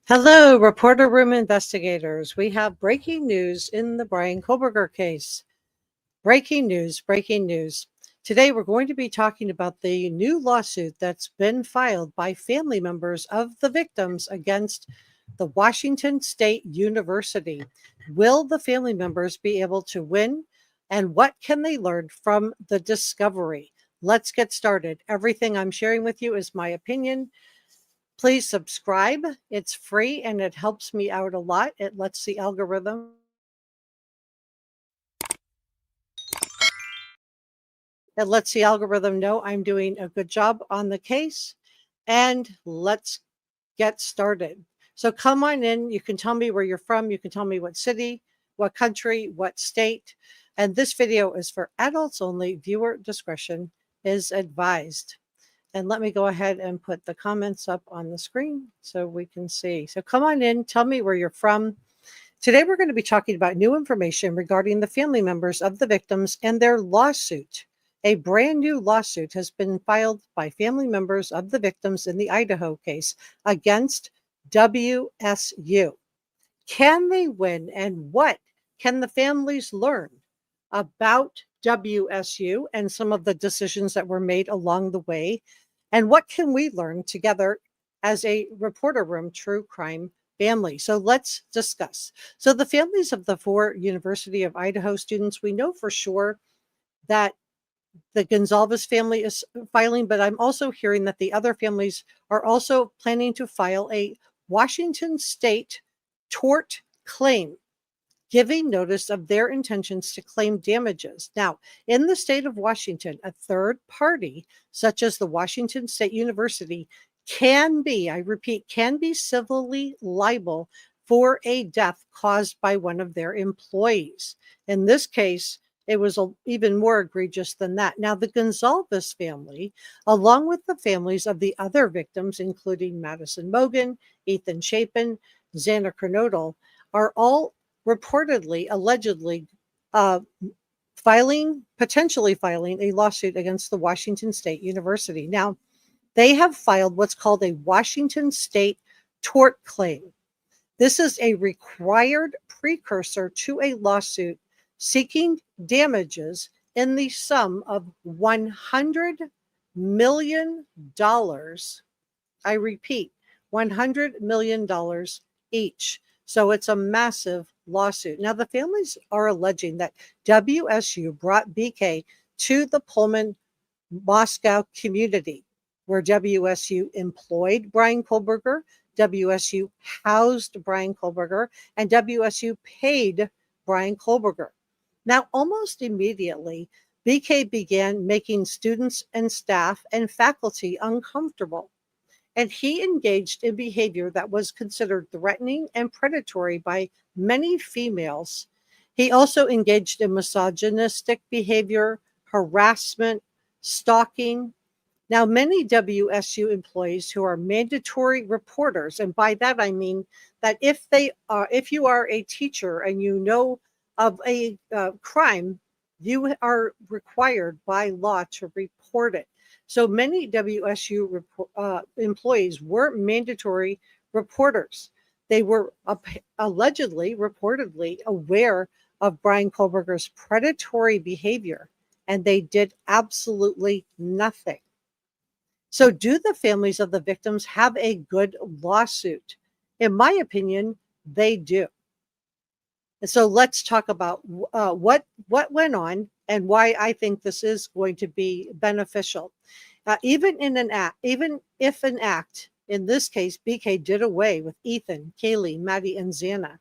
Hello, reporter room investigators. We have breaking news in the Bryan Kohberger case. Breaking news, breaking news. Today, we're going to be talking about the new lawsuit that's been filed by family members of the victims against the Washington State University. Will the family members be able to win? And what can they learn from the discovery? Let's get started. Everything I'm sharing with you is my opinion. Please subscribe. It's free and it helps me out a lot. It lets the algorithm know I'm doing a good job on the case. And let's get started. So come on in. You can tell me where you're from. You can tell me what city, what country, what state. And this video is for adults only. Viewer discretion is advised. And let me go ahead and put the comments up on the screen so we can see. So come on in, tell me where you're from. Today we're going to be talking about new information regarding the family members of the victims and their lawsuit. A brand new lawsuit has been filed by family members of the victims in the Idaho case against WSU. Can they win, and what can the families learn about WSU and some of the decisions that were made along the way? And what can we learn together as a reporter room true crime family? So let's discuss. So the families of the 4 University of Idaho students, we know for sure that the Gonzalez family is filing, but I'm also hearing that the other families are also planning to file a Washington State tort claim, giving notice of their intentions to claim damages. Now, in the state of Washington, a third party, such as the Washington State University, can be, I repeat, can be civilly liable for a death caused by one of their employees. In this case, it was even more egregious than that. Now, the Gonzalez family, along with the families of the other victims, including Madison Mogen, Ethan Chapin, Xana Kernodle, are all reportedly, allegedly potentially filing a lawsuit against the Washington State University. Now, they have filed what's called a Washington State tort claim. This is a required precursor to a lawsuit seeking damages in the sum of $100 million. I repeat, $100 million each. So it's a massive lawsuit. Now, the families are alleging that WSU brought BK to the Pullman, Moscow community, where WSU employed Bryan Kohberger, WSU housed Bryan Kohberger, and WSU paid Bryan Kohberger. Now, almost immediately, BK began making students and staff and faculty uncomfortable, and he engaged in behavior that was considered threatening and predatory by many females. He also engaged in misogynistic behavior, harassment, stalking. Now, many WSU employees who are mandatory reporters, and by that I mean that if you are a teacher and you know of a crime, you are required by law to report it. So many WSU employees were mandatory reporters. They were reportedly aware of Bryan Kohberger's predatory behavior, and they did absolutely nothing. So do the families of the victims have a good lawsuit? In my opinion, they do. And so let's talk about what went on and why I think this is going to be beneficial. Even if an act, in this case, BK did away with Ethan, Kaylee, Maddie, and Xana.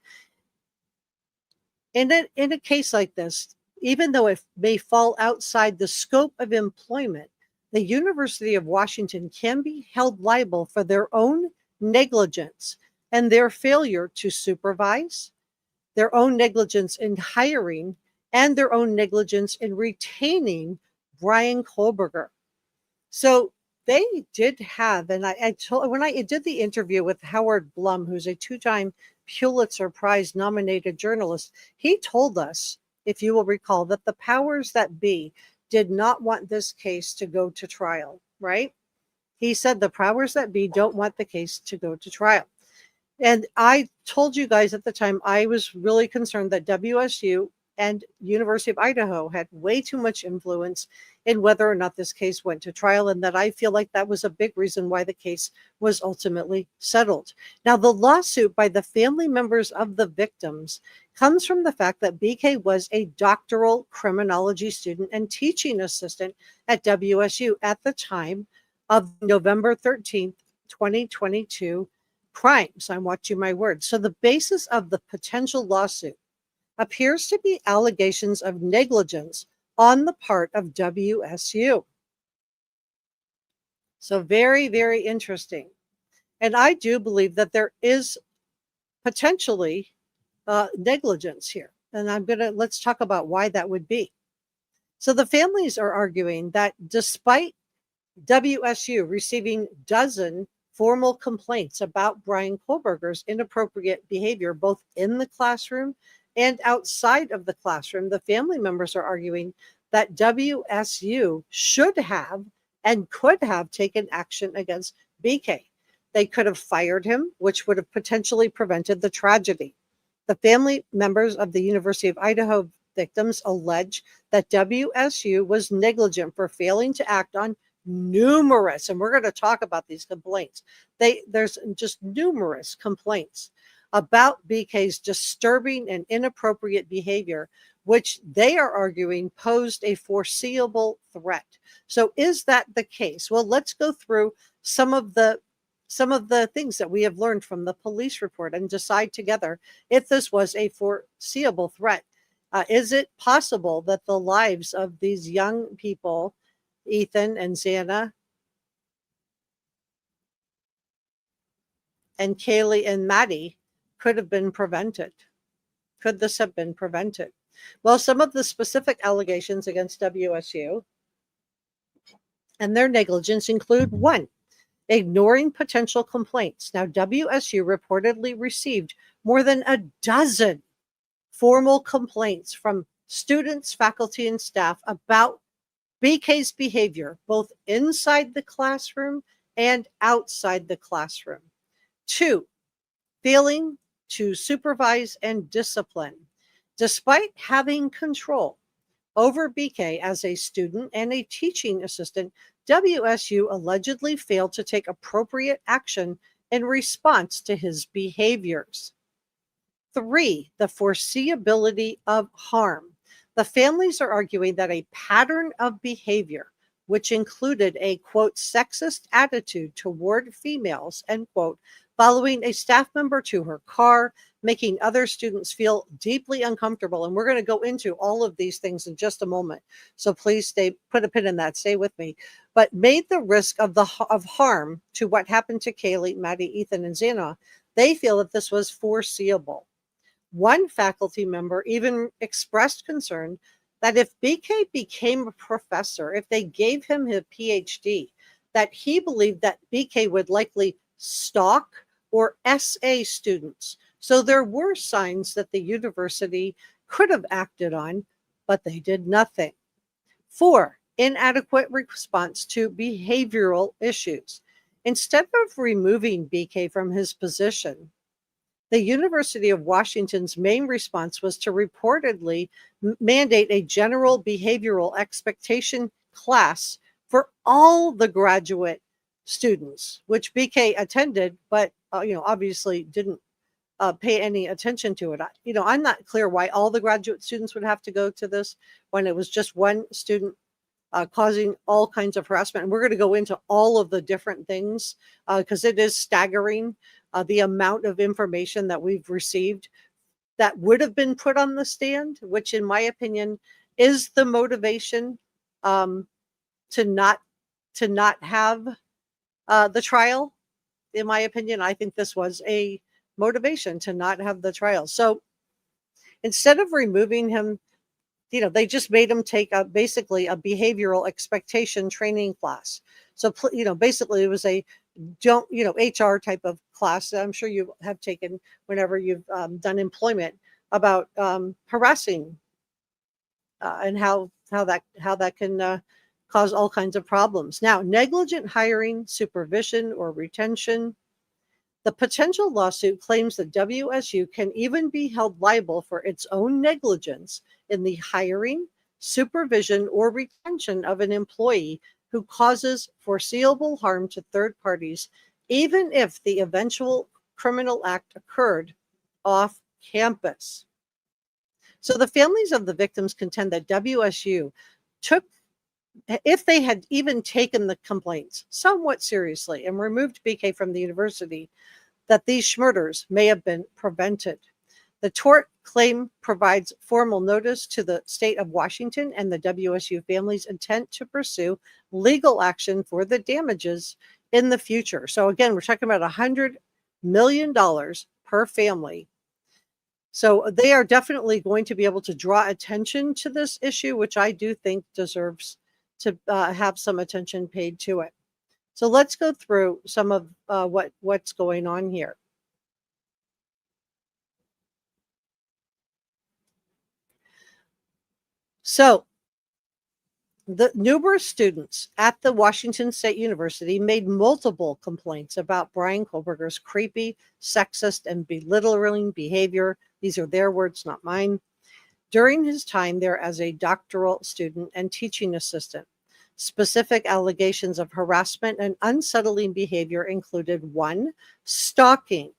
In a case like this, even though it may fall outside the scope of employment, the University of Washington can be held liable for their own negligence and their failure to supervise, their own negligence in hiring, and their own negligence in retaining Bryan Kohberger. So they did have, and when I did the interview with Howard Blum, who's a 2-time Pulitzer Prize nominated journalist, he told us, if you will recall, that the powers that be did not want this case to go to trial, right? He said the powers that be don't want the case to go to trial. And I told you guys at the time, I was really concerned that WSU and University of Idaho had way too much influence in whether or not this case went to trial, and that I feel like that was a big reason why the case was ultimately settled. Now, the lawsuit by the family members of the victims comes from the fact that BK was a doctoral criminology student and teaching assistant at WSU at the time of November 13th, 2022 crimes. I'm watching my words. So the basis of the potential lawsuit appears to be allegations of negligence on the part of WSU. So very, very interesting. And I do believe that there is potentially negligence here. And let's talk about why that would be. So the families are arguing that despite WSU receiving dozen formal complaints about Bryan Kohberger's inappropriate behavior, both in the classroom and outside of the classroom, the family members are arguing that WSU should have and could have taken action against BK. They could have fired him, which would have potentially prevented the tragedy. The family members of the University of Idaho victims allege that WSU was negligent for failing to act on numerous, and we're going to talk about these complaints. There's just numerous complaints about BK's disturbing and inappropriate behavior, which they are arguing posed a foreseeable threat. So is that the case? Well, let's go through some of the things that we have learned from the police report and decide together if this was a foreseeable threat. Is it possible that the lives of these young people, Ethan and Xana and Kaylee and Maddie, could have been prevented? Could this have been prevented? Well, some of the specific allegations against WSU and their negligence include: one, ignoring potential complaints. Now, WSU reportedly received more than a dozen formal complaints from students, faculty, and staff about BK's behavior, both inside the classroom and outside the classroom. Two, failing to supervise and discipline. Despite having control over BK as a student and a teaching assistant, WSU allegedly failed to take appropriate action in response to his behaviors. Three, the foreseeability of harm. The families are arguing that a pattern of behavior, which included a, quote, sexist attitude toward females, end quote, following a staff member to her car, making other students feel deeply uncomfortable. And we're going to go into all of these things in just a moment. So please put a pin in that, stay with me. But made the risk of harm to what happened to Kaylee, Maddie, Ethan, and Xana, they feel that this was foreseeable. One faculty member even expressed concern that if BK became a professor, if they gave him his PhD, that he believed that BK would likely stalk or SA students. So there were signs that the university could have acted on, but they did nothing. Four, inadequate response to behavioral issues. Instead of removing BK from his position, the University of Washington's main response was to reportedly mandate a general behavioral expectation class for all the graduate students, which BK attended, but obviously didn't pay any attention to it. I'm not clear why all the graduate students would have to go to this when it was just one student causing all kinds of harassment. And we're going to go into all of the different things because it is staggering. The amount of information that we've received that would have been put on the stand, which in my opinion is the motivation to not have the trial. In my opinion, I think this was a motivation to not have the trial. So instead of removing him, they just made him take basically a behavioral expectation training class. So, basically it was a HR type of class that I'm sure you have taken whenever you've done employment about harassing and how that can cause all kinds of problems. Now, negligent hiring, supervision, or retention. The potential lawsuit claims that WSU can even be held liable for its own negligence in the hiring, supervision, or retention of an employee who causes foreseeable harm to third parties, even if the eventual criminal act occurred off campus. So the families of the victims contend that WSU took, if they had even taken the complaints somewhat seriously and removed BK from the university, that these murders may have been prevented. The tort claim provides formal notice to the state of Washington and the WSU family's intent to pursue legal action for the damages in the future. So again, we're talking about $100 million per family. So they are definitely going to be able to draw attention to this issue, which I do think deserves to have some attention paid to it. So let's go through some of what's going on here. So the numerous students at the Washington State University made multiple complaints about Bryan Kohberger's creepy, sexist, and belittling behavior. These are their words, not mine. During his time there as a doctoral student and teaching assistant, specific allegations of harassment and unsettling behavior included: 1, stalking.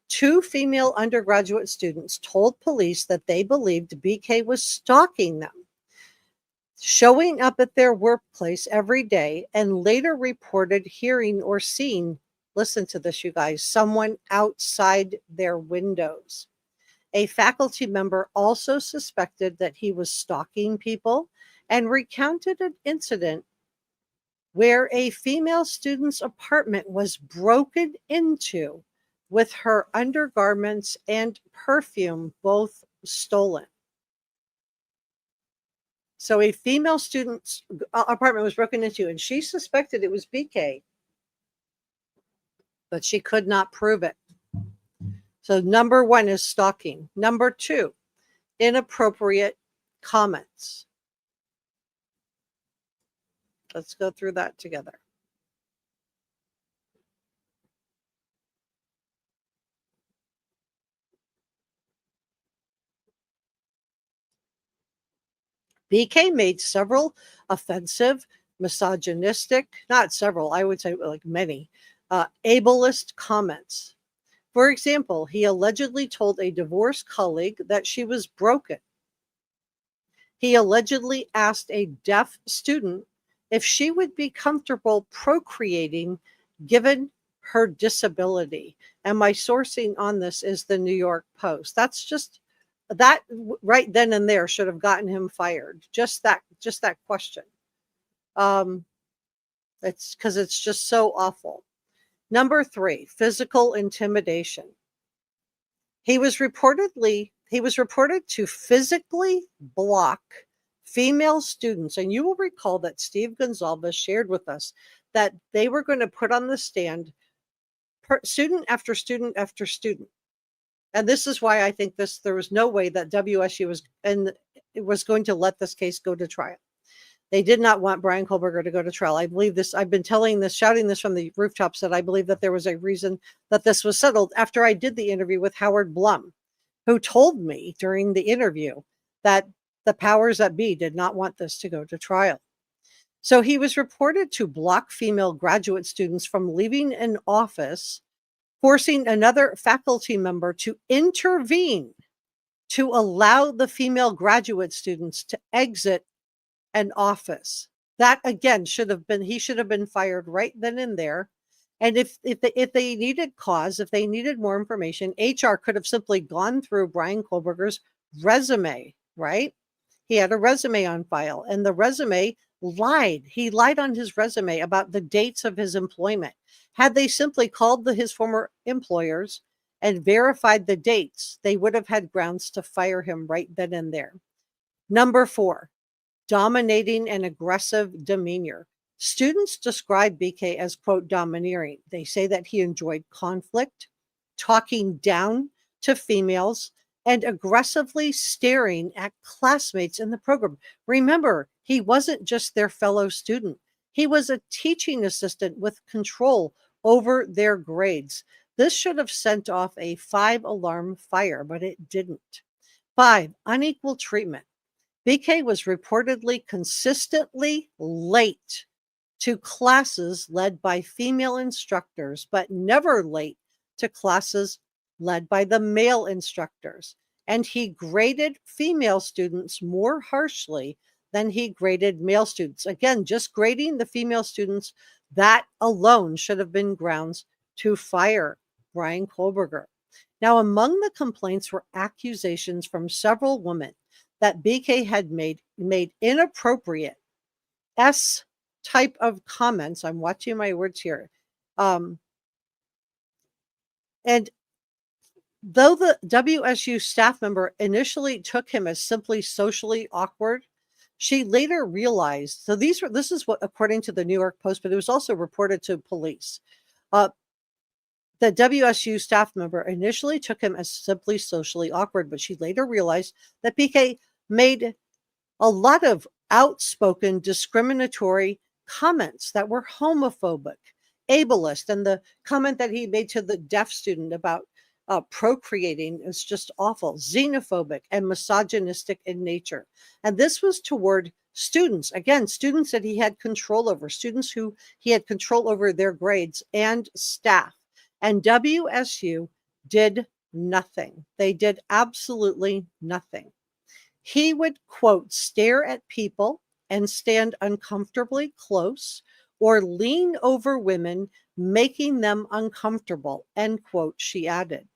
2 female undergraduate students told police that they believed BK was stalking them, showing up at their workplace every day, and later reported hearing or seeing, listen to this, you guys, someone outside their windows. A faculty member also suspected that he was stalking people and recounted an incident where a female student's apartment was broken into with her undergarments and perfume both stolen. So a female student's apartment was broken into, and she suspected it was BK, but she could not prove it. So number 1 is stalking. Number 2, inappropriate comments. Let's go through that together. BK made several offensive, misogynistic, not several, I would say like many, ableist comments. For example, he allegedly told a divorced colleague that she was broken. He allegedly asked a deaf student if she would be comfortable procreating given her disability. And my sourcing on this is the New York Post. That's just, that right then and there should have gotten him fired. Just that question. It's because it's just so awful. Number 3, physical intimidation. He was reported to physically block female students. And you will recall that Steve Gonzalez shared with us that they were going to put on the stand student after student after student. And this is why I think there was no way that WSU was going to let this case go to trial. They did not want Bryan Kohberger to go to trial. I believe this. I've been shouting this from the rooftops, that I believe that there was a reason that this was settled after I did the interview with Howard Blum, who told me during the interview that the powers that be did not want this to go to trial. So he was reported to block female graduate students from leaving an office, forcing another faculty member to intervene to allow the female graduate students to exit an office. That again he should have been fired right then and there. And if they needed cause, if they needed more information, HR could have simply gone through Bryan Kohberger's resume, right? He had a resume on file, and the resume lied. He lied on his resume about the dates of his employment. Had they simply called his former employers and verified the dates, they would have had grounds to fire him right then and there. Number 4, dominating and aggressive demeanor. Students describe BK as, quote, domineering. They say that he enjoyed conflict, talking down to females, and aggressively staring at classmates in the program. Remember, he wasn't just their fellow student. He was a teaching assistant with control over their grades. This should have sent off a 5-alarm fire, but it didn't. 5, unequal treatment. BK was reportedly consistently late to classes led by female instructors, but never late to classes led by the male instructors. And he graded female students more harshly than he graded male students. Again, just grading the female students, that alone should have been grounds to fire Bryan Kohberger. Now, among the complaints were accusations from several women that BK had made inappropriate type of comments. I'm watching my words here. And though the WSU staff member initially took him as simply socially awkward, she later realized, so this is what, according to the New York Post, but it was also reported to police. The WSU staff member initially took him as simply socially awkward, but she later realized that BK made a lot of outspoken discriminatory comments that were homophobic, ableist, and the comment that he made to the deaf student about procreating is just awful, xenophobic, and misogynistic in nature. And this was toward students, again, students that he had control over, students who he had control over their grades, and staff. And WSU did nothing. They did absolutely nothing. He would, quote, stare at people and stand uncomfortably close or lean over women, making them uncomfortable, end quote, she added.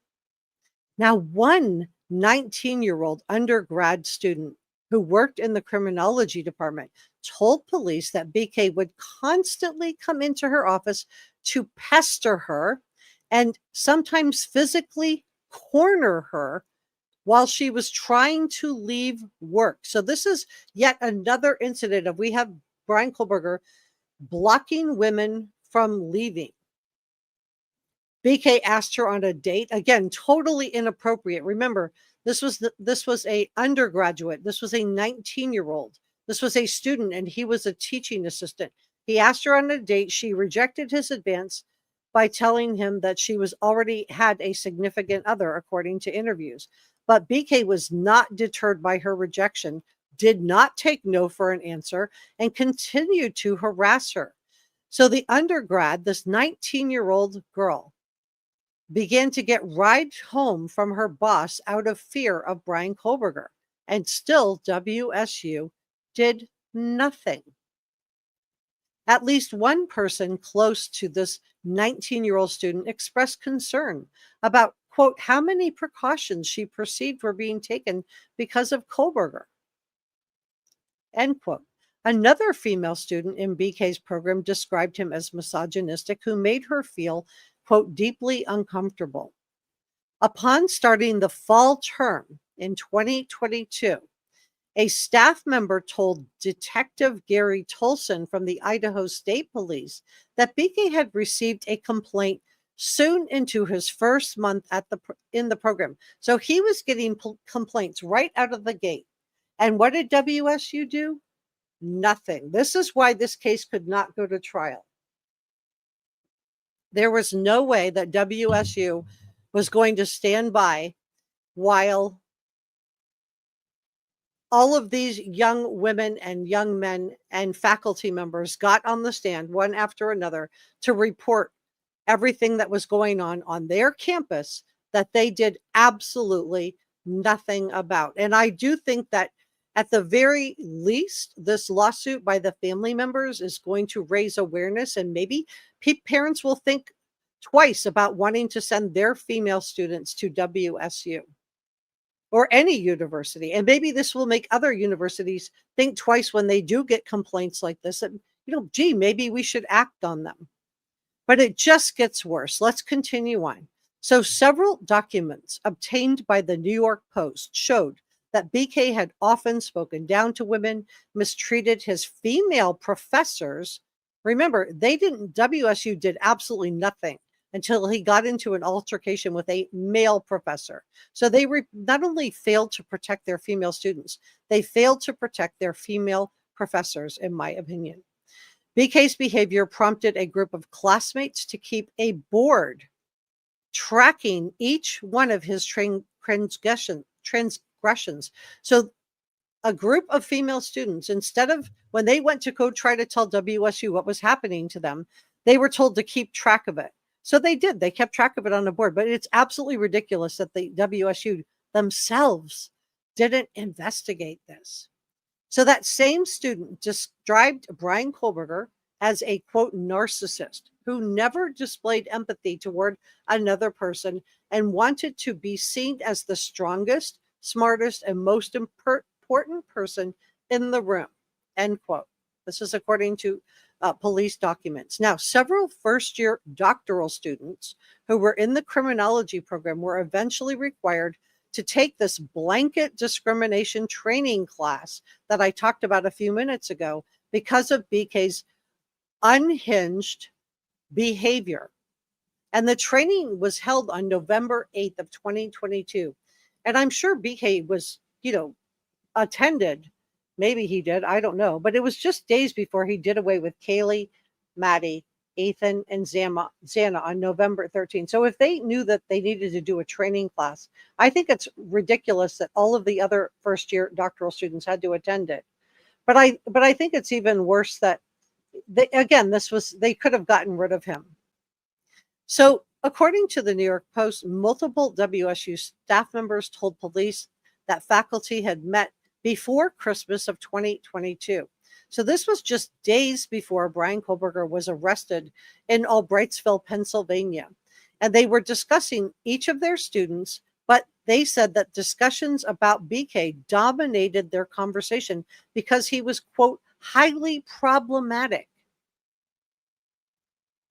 Now, one 19-year-old undergrad student who worked in the criminology department told police that BK would constantly come into her office to pester her and sometimes physically corner her while she was trying to leave work. So this is yet another incident of, we have Bryan Kohberger blocking women from leaving. BK asked her on a date, again, totally inappropriate. Remember, this was a undergraduate. This was a 19-year-old. This was a student, and he was a teaching assistant. He asked her on a date. She rejected his advance by telling him that she was already had a significant other, according to interviews. But BK was not deterred by her rejection, did not take no for an answer, and continued to harass her. So the undergrad, this 19-year-old girl, began to get rides home from her boss out of fear of Bryan Kohberger. And still, WSU did nothing. At least one person close to this 19-year-old student expressed concern about, quote, how many precautions she perceived were being taken because of Kohberger, end quote. Another female student in BK's program described him as misogynistic, who made her feel, quote, deeply uncomfortable. Upon starting the fall term in 2022, a staff member told Detective Gary Tolson from the Idaho State Police that BK had received a complaint soon into his first month in the program. So he was getting complaints right out of the gate. And what did WSU do? Nothing. This is why this case could not go to trial. There was no way that WSU was going to stand by while all of these young women and young men and faculty members got on the stand one after another to report everything that was going on their campus that they did absolutely nothing about. And I do think that at the very least, this lawsuit by the family members is going to raise awareness, and maybe parents will think twice about wanting to send their female students to WSU or any university. And maybe this will make other universities think twice when they do get complaints like this. And, gee, maybe we should act on them. But it just gets worse. Let's continue on. So several documents obtained by the New York Post showed that BK had often spoken down to women, mistreated his female professors. Remember, WSU did absolutely nothing until he got into an altercation with a male professor. So they not only failed to protect their female students, they failed to protect their female professors, in my opinion. BK's behavior prompted a group of classmates to keep a board tracking each one of his transgressions. So a group of female students, instead of when they went to go try to tell WSU what was happening to them, they were told to keep track of it. So they did. They kept track of it on the board. But it's absolutely ridiculous that the WSU themselves didn't investigate this. So that same student described Bryan Kohberger as a, quote, narcissist who never displayed empathy toward another person and wanted to be seen as the strongest, smartest, and most important person in the room, end quote. This is according to police documents. Now, several first-year doctoral students who were in the criminology program were eventually required to take this blanket discrimination training class that I talked about a few minutes ago because of BK's unhinged behavior. And the training was held on November 8th of 2022. And I'm sure BK was, attended. Maybe he did. I don't know. But it was just days before he did away with Kaylee, Maddie, Ethan, and Xana on November 13th. So if they knew that they needed to do a training class, I think it's ridiculous that all of the other first-year doctoral students had to attend it. But I think it's even worse that they could have gotten rid of him. So according to the New York Post, multiple WSU staff members told police that faculty had met before Christmas of 2022. So this was just days before Bryan Kohberger was arrested in Albrightsville, Pennsylvania. And they were discussing each of their students, but they said that discussions about BK dominated their conversation because he was, quote, highly problematic.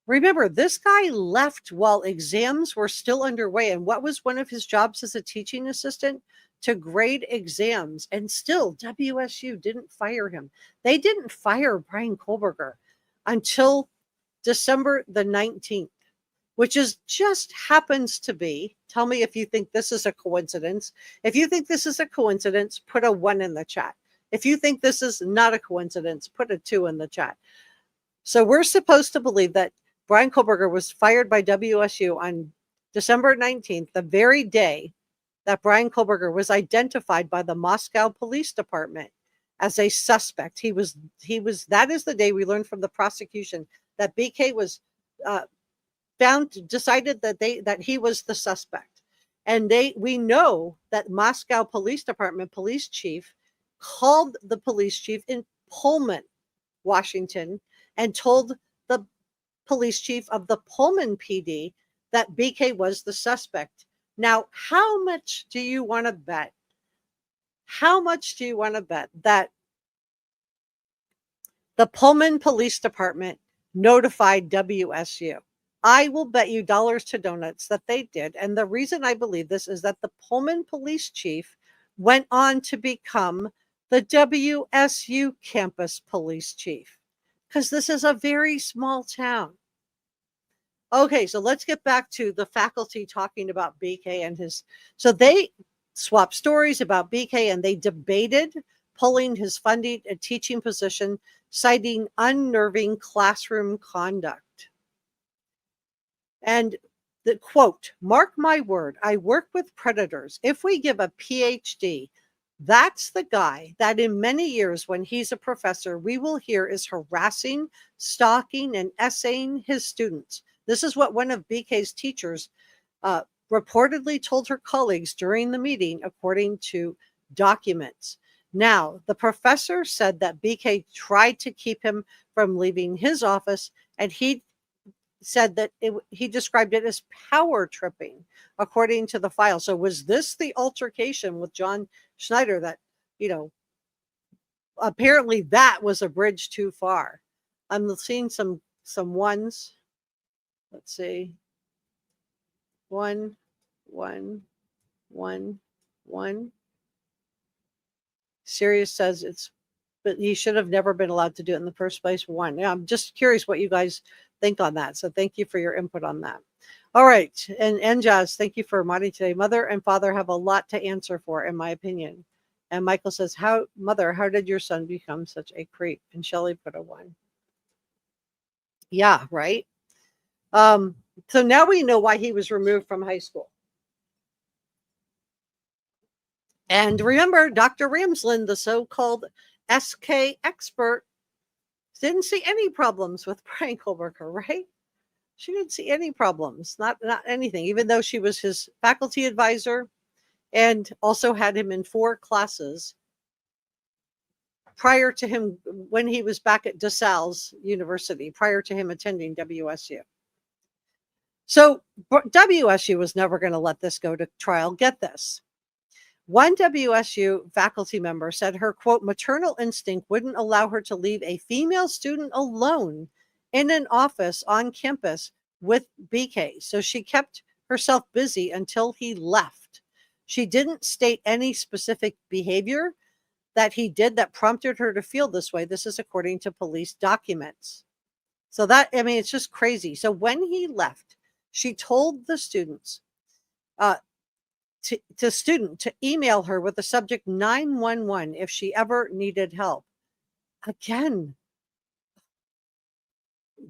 Remember, this guy left while exams were still underway. And what was one of his jobs as a teaching assistant? To grade exams. And still, WSU didn't fire him. They didn't fire Bryan Kohberger until December the 19th, which is just happens to be. Tell me if you think this is a coincidence. If you think this is a coincidence, put a 1 in the chat. If you think this is not a coincidence, put a 2 in the chat. So we're supposed to believe that Bryan Kohberger was fired by WSU on December 19th, the very day that Bryan Kohberger was identified by the Moscow Police Department as a suspect. That is the day we learned from the prosecution that BK was decided that he was the suspect. And we know that Moscow Police Department police chief called the police chief in Pullman, Washington, and told the police chief of the Pullman PD that BK was the suspect. Now, how much do you want to bet? How much do you want to bet that the Pullman Police Department notified WSU? I will bet you dollars to donuts that they did. And the reason I believe this is that the Pullman police chief went on to become the WSU campus police chief, because this is a very small town. Okay, so let's get back to the faculty talking about BK and his. So they swapped stories about BK and they debated pulling his funding and teaching position, citing unnerving classroom conduct. And the quote, "Mark my word, I work with predators. If we give a PhD, that's the guy that in many years when he's a professor, we will hear is harassing, stalking, and essaying his students." This is what one of BK's teachers reportedly told her colleagues during the meeting, according to documents. Now, the professor said that BK tried to keep him from leaving his office, and he said that he described it as power tripping, according to the file. So was this the altercation with John Schneider that, apparently that was a bridge too far? I'm seeing some ones. Let's see. 1, 1, 1, 1. Sirius says but he should have never been allowed to do it in the first place. 1. Yeah, I'm just curious what you guys think on that. So thank you for your input on that. All right. And Njaz, thank you for reminding today. Mother and father have a lot to answer for, in my opinion. And Michael says, Mother, how did your son become such a creep? And Shelley put a 1. Yeah, right. So now we know why he was removed from high school. And remember, Dr. Ramsland, the so-called SK expert, didn't see any problems with Bryan Kohberger, right? She didn't see any problems, not anything, even though she was his faculty advisor and also had him in 4 classes prior to him when he was back at DeSalle's University, prior to him attending WSU. So WSU was never going to let this go to trial. Get this. One WSU faculty member said her, quote, maternal instinct wouldn't allow her to leave a female student alone in an office on campus with BK. So she kept herself busy until he left. She didn't state any specific behavior that he did that prompted her to feel this way. This is according to police documents. So that, I mean, it's just crazy. So when he left, she told the students, to email her with the subject 911 if she ever needed help. Again,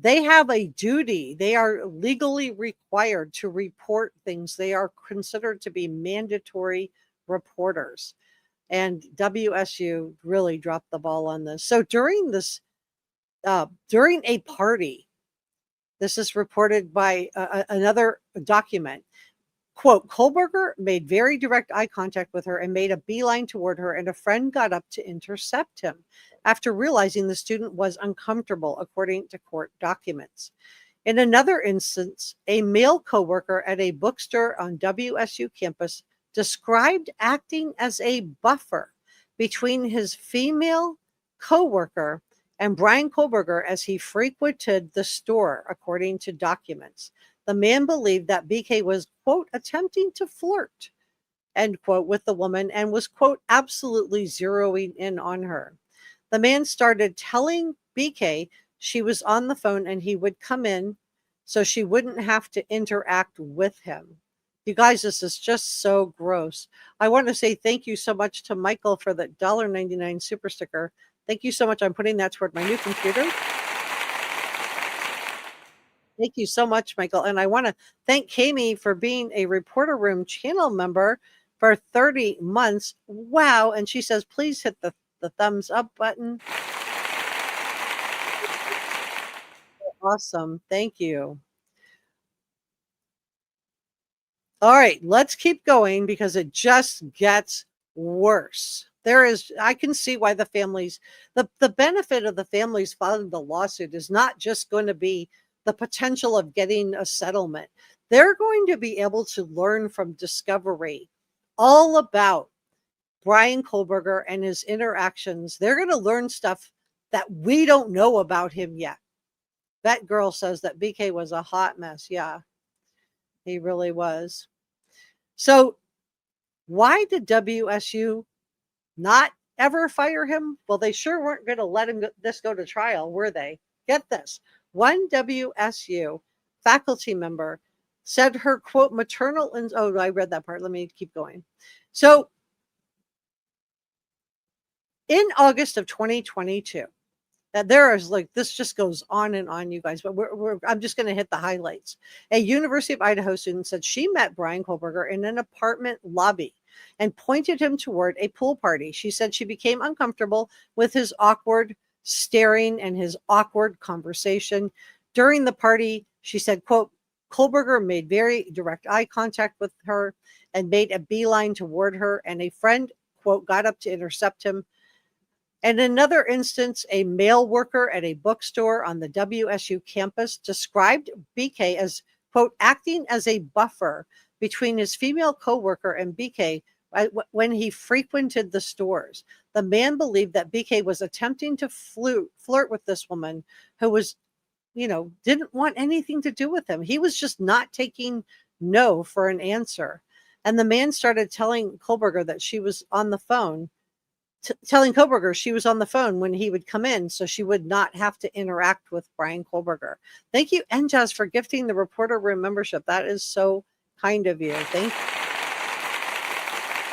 they have a duty. They are legally required to report things. They are considered to be mandatory reporters. And WSU really dropped the ball on this. So during a party, this is reported by another document. Quote, Kohberger made very direct eye contact with her and made a beeline toward her, and a friend got up to intercept him after realizing the student was uncomfortable, according to court documents. In another instance, a male coworker at a bookstore on WSU campus described acting as a buffer between his female coworker and Bryan Kohberger as he frequented the store, according to documents. The man believed that BK was, quote, attempting to flirt, end quote, with the woman and was, quote, absolutely zeroing in on her. The man started telling BK she was on the phone and he would come in so she wouldn't have to interact with him. You guys, this is just so gross. I want to say thank you so much to Michael for the $1.99 super sticker. Thank you so much. I'm putting that toward my new computer. Thank you so much, Michael. And I want to thank Kami for being a Reporter Room channel member for 30 months. Wow. And she says, please hit the thumbs up button. Awesome. Thank you. All right, let's keep going because it just gets worse. I can see why the families, the benefit of the families filing the lawsuit is not just going to be the potential of getting a settlement. They're going to be able to learn from discovery all about Bryan Kohberger and his interactions. They're going to learn stuff that we don't know about him yet. That girl says that BK was a hot mess. Yeah, he really was. So why did WSU not ever fire him? Well, they sure weren't going to let this go to trial, were they? Get this. One WSU faculty member said her, quote, maternal, oh, I read that part. Let me keep going. So in August of 2022, that there is like, this just goes on and on, you guys, but I'm just going to hit the highlights. A University of Idaho student said she met Bryan Kohberger in an apartment lobby and pointed him toward a pool party. She said she became uncomfortable with his awkward staring and his awkward conversation. During the party, she said, quote, Kohberger made very direct eye contact with her and made a beeline toward her, and a friend, quote, got up to intercept him. And in another instance, a male worker at a bookstore on the WSU campus described BK as, quote, acting as a buffer between his female coworker and BK when he frequented the stores. The man believed that BK was attempting to flirt with this woman who was, didn't want anything to do with him. He was just not taking no for an answer. And the man started telling Kohberger that she was on the phone, telling Kohberger she was on the phone when he would come in so she would not have to interact with Bryan Kohberger. Thank you, NJAS, for gifting the Reporter Room membership. That is so kind of you. Thank you.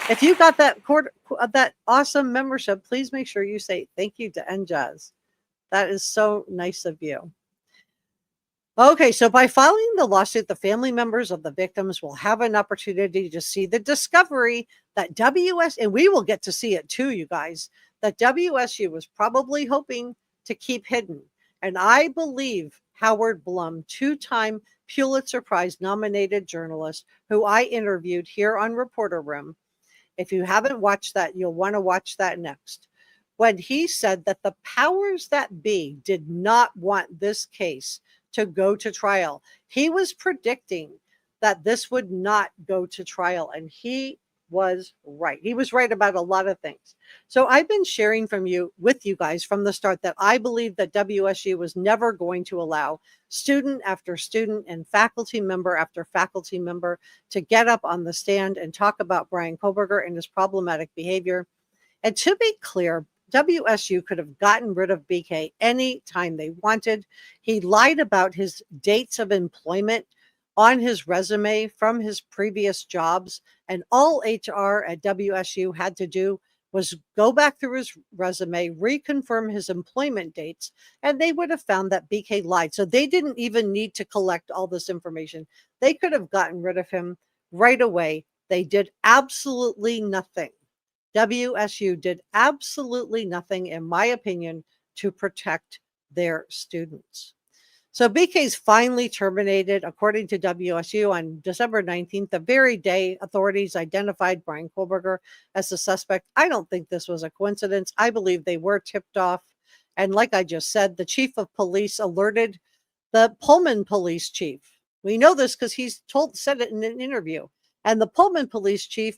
If you got that awesome membership, please make sure you say thank you to NJAS. That is so nice of you. Okay, so by filing the lawsuit, the family members of the victims will have an opportunity to see the discovery that and we will get to see it too, you guys, that WSU was probably hoping to keep hidden. And I believe Howard Blum, two-time Pulitzer Prize nominated journalist who I interviewed here on Reporter Room. If you haven't watched that, you'll want to watch that next. When he said that the powers that be did not want this case to go to trial. He was predicting that this would not go to trial, and he was right. He was right about a lot of things. So I've been sharing with you guys from the start that I believe that WSU was never going to allow student after student and faculty member after faculty member to get up on the stand and talk about Bryan Kohberger and his problematic behavior. And to be clear, WSU could have gotten rid of BK any time they wanted. He lied about his dates of employment on his resume from his previous jobs, and all HR at WSU had to do was go back through his resume, reconfirm his employment dates, and they would have found that BK lied. So they didn't even need to collect all this information. They could have gotten rid of him right away. They did absolutely nothing. WSU did absolutely nothing, in my opinion, to protect their students. So BK's finally terminated, according to WSU, on December 19th, the very day authorities identified Bryan Kohberger as the suspect. I don't think this was a coincidence. I believe they were tipped off. And like I just said, the chief of police alerted the Pullman police chief. We know this because he's said it in an interview. And the Pullman police chief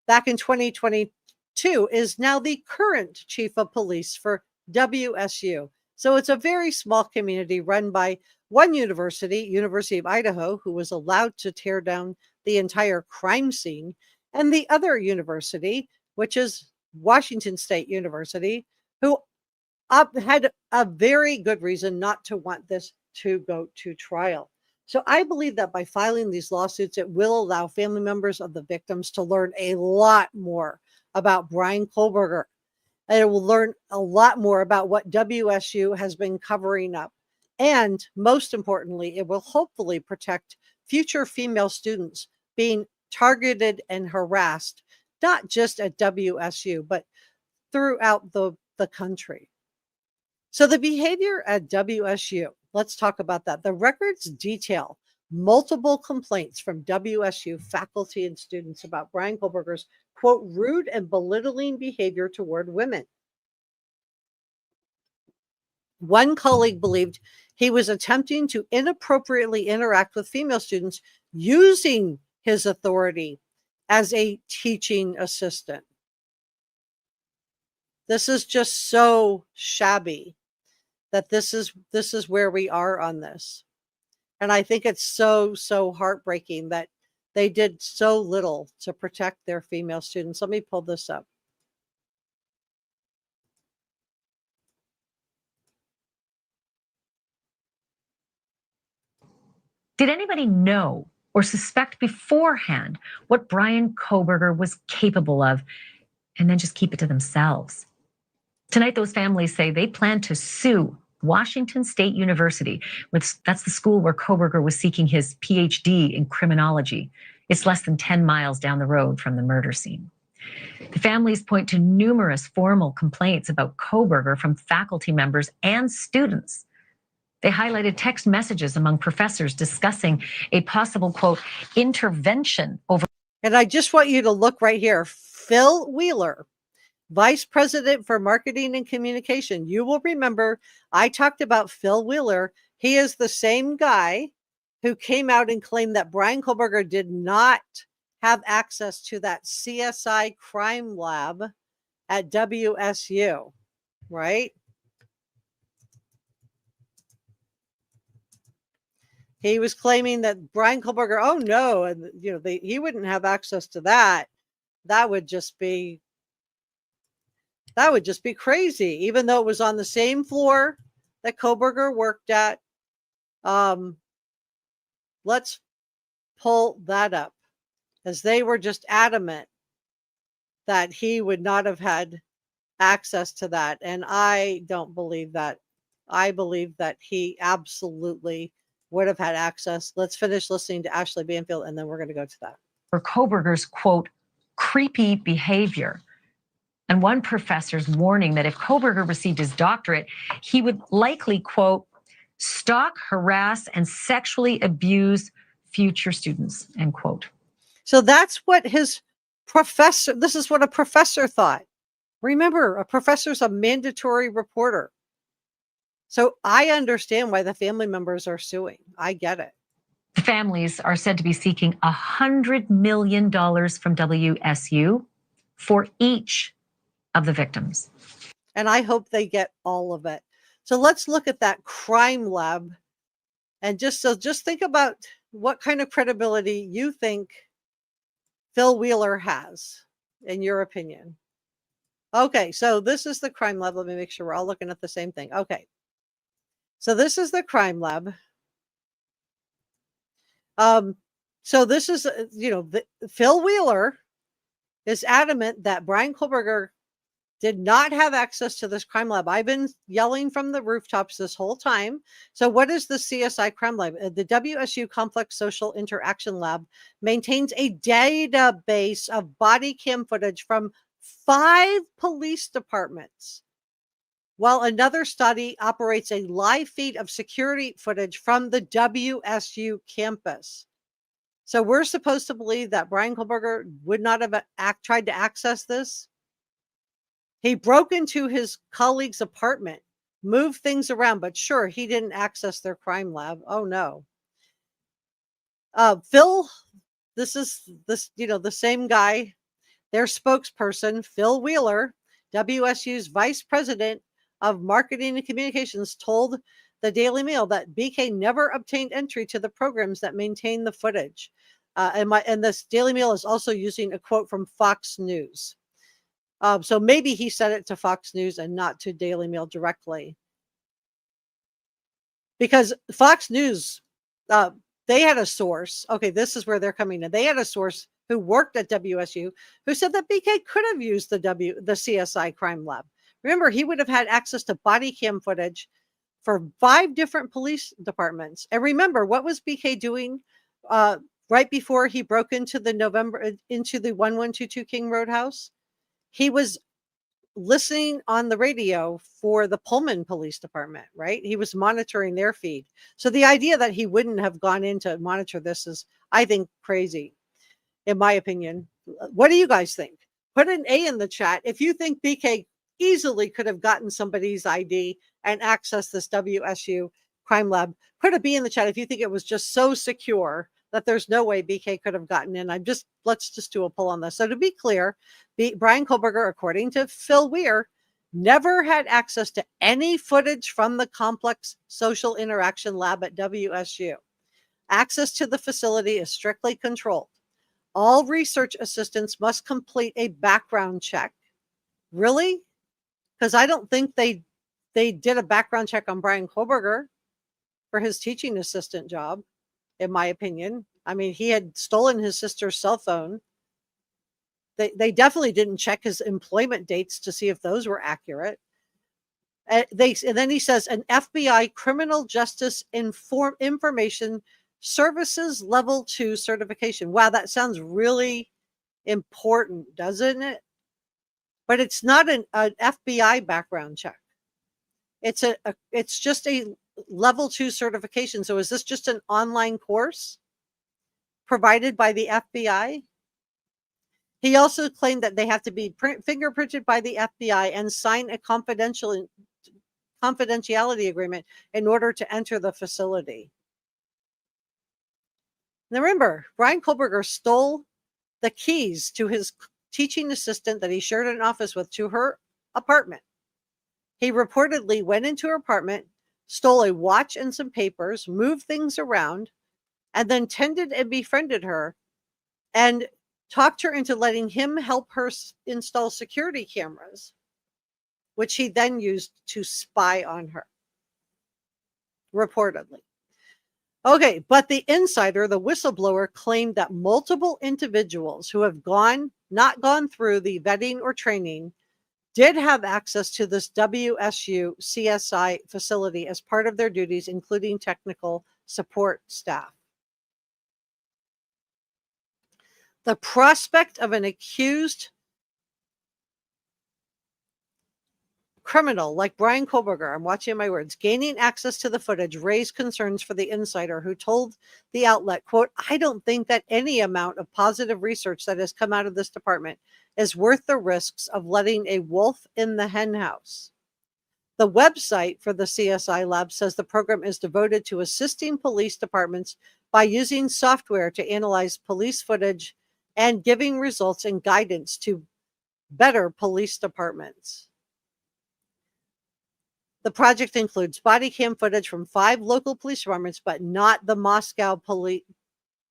back in 2022 is now the current chief of police for WSU. So it's a very small community run by one university, University of Idaho, who was allowed to tear down the entire crime scene, and the other university, which is Washington State University, who had a very good reason not to want this to go to trial. So I believe that by filing these lawsuits, it will allow family members of the victims to learn a lot more about Bryan Kohberger. And it will learn a lot more about what WSU has been covering up. And most importantly, it will hopefully protect future female students being targeted and harassed, not just at WSU, but throughout the country. So the behavior at WSU, let's talk about that. The records detail multiple complaints from WSU faculty and students about Bryan Kohberger's, quote, rude and belittling behavior toward women. One colleague believed he was attempting to inappropriately interact with female students using his authority as a teaching assistant. This is just so shabby that this is where we are on this. And I think it's so heartbreaking that they did so little to protect their female students. Let me pull this up. Did anybody know or suspect beforehand what Bryan Kohberger was capable of and then just keep it to themselves? Tonight, those families say they plan to sue Washington State University. That's the school where Kohberger was seeking his PhD in criminology. It's less than 10 miles down the road from the murder scene. The families point to numerous formal complaints about Kohberger from faculty members and students. They highlighted text messages among professors discussing a possible, quote, intervention over. And I just want you to look right here. Phil Wheeler, Vice President for Marketing and Communication. You will remember I talked about Phil Wheeler. He is the same guy who came out and claimed that Bryan Kohberger did not have access to that CSI crime lab at WSU, right? He was claiming that Bryan Kohberger, oh no, and he wouldn't have access to that. That would just be crazy, even though it was on the same floor that Kohberger worked at. Let's pull that up, as they were just adamant that he would not have had access to that. And I don't believe that. I believe that he absolutely would have had access. Let's finish listening to Ashley Banfield, and then we're going to go to that. For Kohberger's, quote, creepy behavior. And one professor's warning that if Kohberger received his doctorate, he would likely, quote, stalk, harass, and sexually abuse future students, end quote. So that's what his professor, this is what a professor thought. Remember, a professor's a mandatory reporter. So I understand why the family members are suing. I get it. The families are said to be seeking $100 million from WSU for each of the victims. And I hope they get all of it. So let's look at that crime lab. And just think about what kind of credibility you think Phil Wheeler has, in your opinion. Okay, so this is the crime lab. Let me make sure we're all looking at the same thing. Okay. So this is the crime lab. So this is, Phil Wheeler is adamant that Bryan Kohberger did not have access to this crime lab. I've been yelling from the rooftops this whole time. So what is the CSI crime lab? The WSU Complex Social Interaction Lab maintains a database of body cam footage from 5 police departments, while another study operates a live feed of security footage from the WSU campus. So we're supposed to believe that Bryan Kohberger would not have tried to access this. He broke into his colleague's apartment, moved things around, but sure, he didn't access their crime lab. Oh no. Phil, this is the same guy, their spokesperson, Phil Wheeler, WSU's vice president of marketing and communications, told the Daily Mail that BK never obtained entry to the programs that maintain the footage. And this Daily Mail is also using a quote from Fox News. So maybe he said it to Fox News and not to Daily Mail directly. Because Fox News, they had a source. Okay, this is where they're coming in. They had a source who worked at WSU who said that BK could have used the CSI crime lab. Remember, he would have had access to body cam footage for 5 different police departments. And remember, what was BK doing right before he broke into the 1122 King Road house? He was listening on the radio for the Pullman Police Department, right? He was monitoring their feed. So the idea that he wouldn't have gone in to monitor this is, I think, crazy, in my opinion. What do you guys think? Put an A in the chat if you think BK easily could have gotten somebody's ID and accessed this WSU crime lab. Put a B in the chat if you think it was just so secure that there's no way BK could have gotten in. Let's just do a poll on this. So to be clear, Bryan Kohberger, according to Phil Wheeler, never had access to any footage from the Complex Social Interaction Lab at WSU. Access to the facility is strictly controlled. All research assistants must complete a background check. Really? Because I don't think they did a background check on Bryan Kohberger for his teaching assistant job, in my opinion. I mean, he had stolen his sister's cell phone. They definitely didn't check his employment dates to see if those were accurate. And then he says an FBI criminal justice information services level 2 certification. Wow, that sounds really important, doesn't it? But it's not an FBI background check. It's just a level 2 certification. So is this just an online course provided by the FBI? He also claimed that they have to be fingerprinted by the FBI and sign a confidentiality agreement in order to enter the facility. Now remember, Bryan Kohberger stole the keys to his teaching assistant that he shared an office with to her apartment. He reportedly went into her apartment, stole a watch and some papers, moved things around, and then tended and befriended her and talked her into letting him help her install security cameras, which he then used to spy on her, reportedly. Okay, but the insider, the whistleblower, claimed that multiple individuals who have not gone through the vetting or training did have access to this WSU CSI facility as part of their duties, including technical support staff. The prospect of an accused criminal like Bryan Kohberger, I'm watching my words, gaining access to the footage raised concerns for the insider who told the outlet, quote, "I don't think that any amount of positive research that has come out of this department is worth the risks of letting a wolf in the henhouse." The website for the CSI lab says the program is devoted to assisting police departments by using software to analyze police footage and giving results and guidance to better police departments. The project includes body cam footage from 5 local police departments, but not the Moscow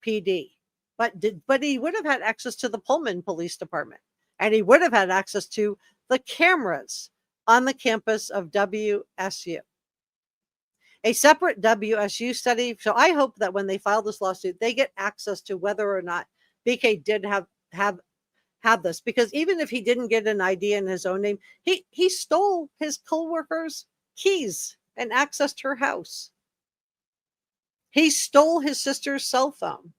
PD. But he would have had access to the Pullman Police Department, and he would have had access to the cameras on the campus of WSU. A separate WSU study. So I hope that when they file this lawsuit, they get access to whether or not BK did have this, because even if he didn't get an ID in his own name, he stole his coworker's keys and accessed her house. He stole his sister's cell phone.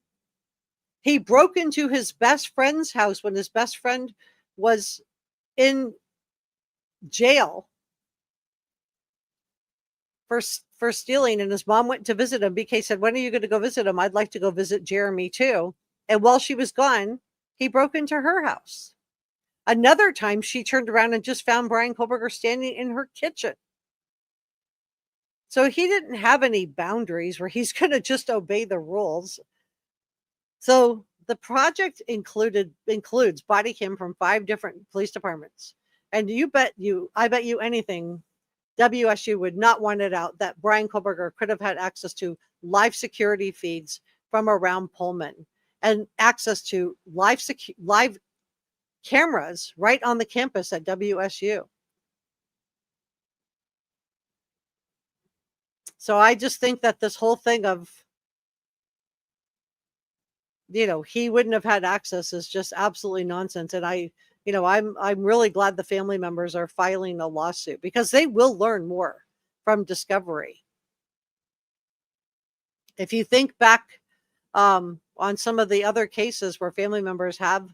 He broke into his best friend's house when his best friend was in jail for stealing, and his mom went to visit him. BK said, "When are you going to go visit him? I'd like to go visit Jeremy too." And while she was gone, he broke into her house. Another time, she turned around and just found Bryan Kohberger standing in her kitchen. So he didn't have any boundaries where he's going to just obey the rules. So the project includes body cam from 5 different police departments. And I bet you anything, WSU would not want it out that Bryan Kohberger could have had access to live security feeds from around Pullman and access to live cameras right on the campus at WSU. So I just think that this whole thing of, he wouldn't have had access is just absolutely nonsense. And I'm really glad the family members are filing a lawsuit, because they will learn more from discovery. If you think back on some of the other cases where family members have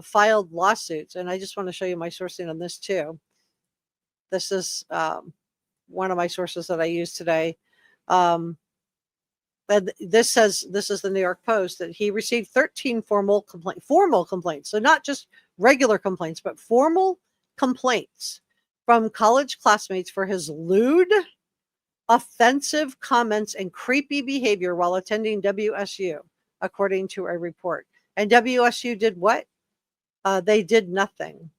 filed lawsuits, and I just want to show you my sourcing on this too. This is one of my sources that I use today. And this is the New York Post, that he received 13 formal complaints. So not just regular complaints, but formal complaints from college classmates for his lewd, offensive comments and creepy behavior while attending WSU, according to a report. And WSU did what? They did nothing.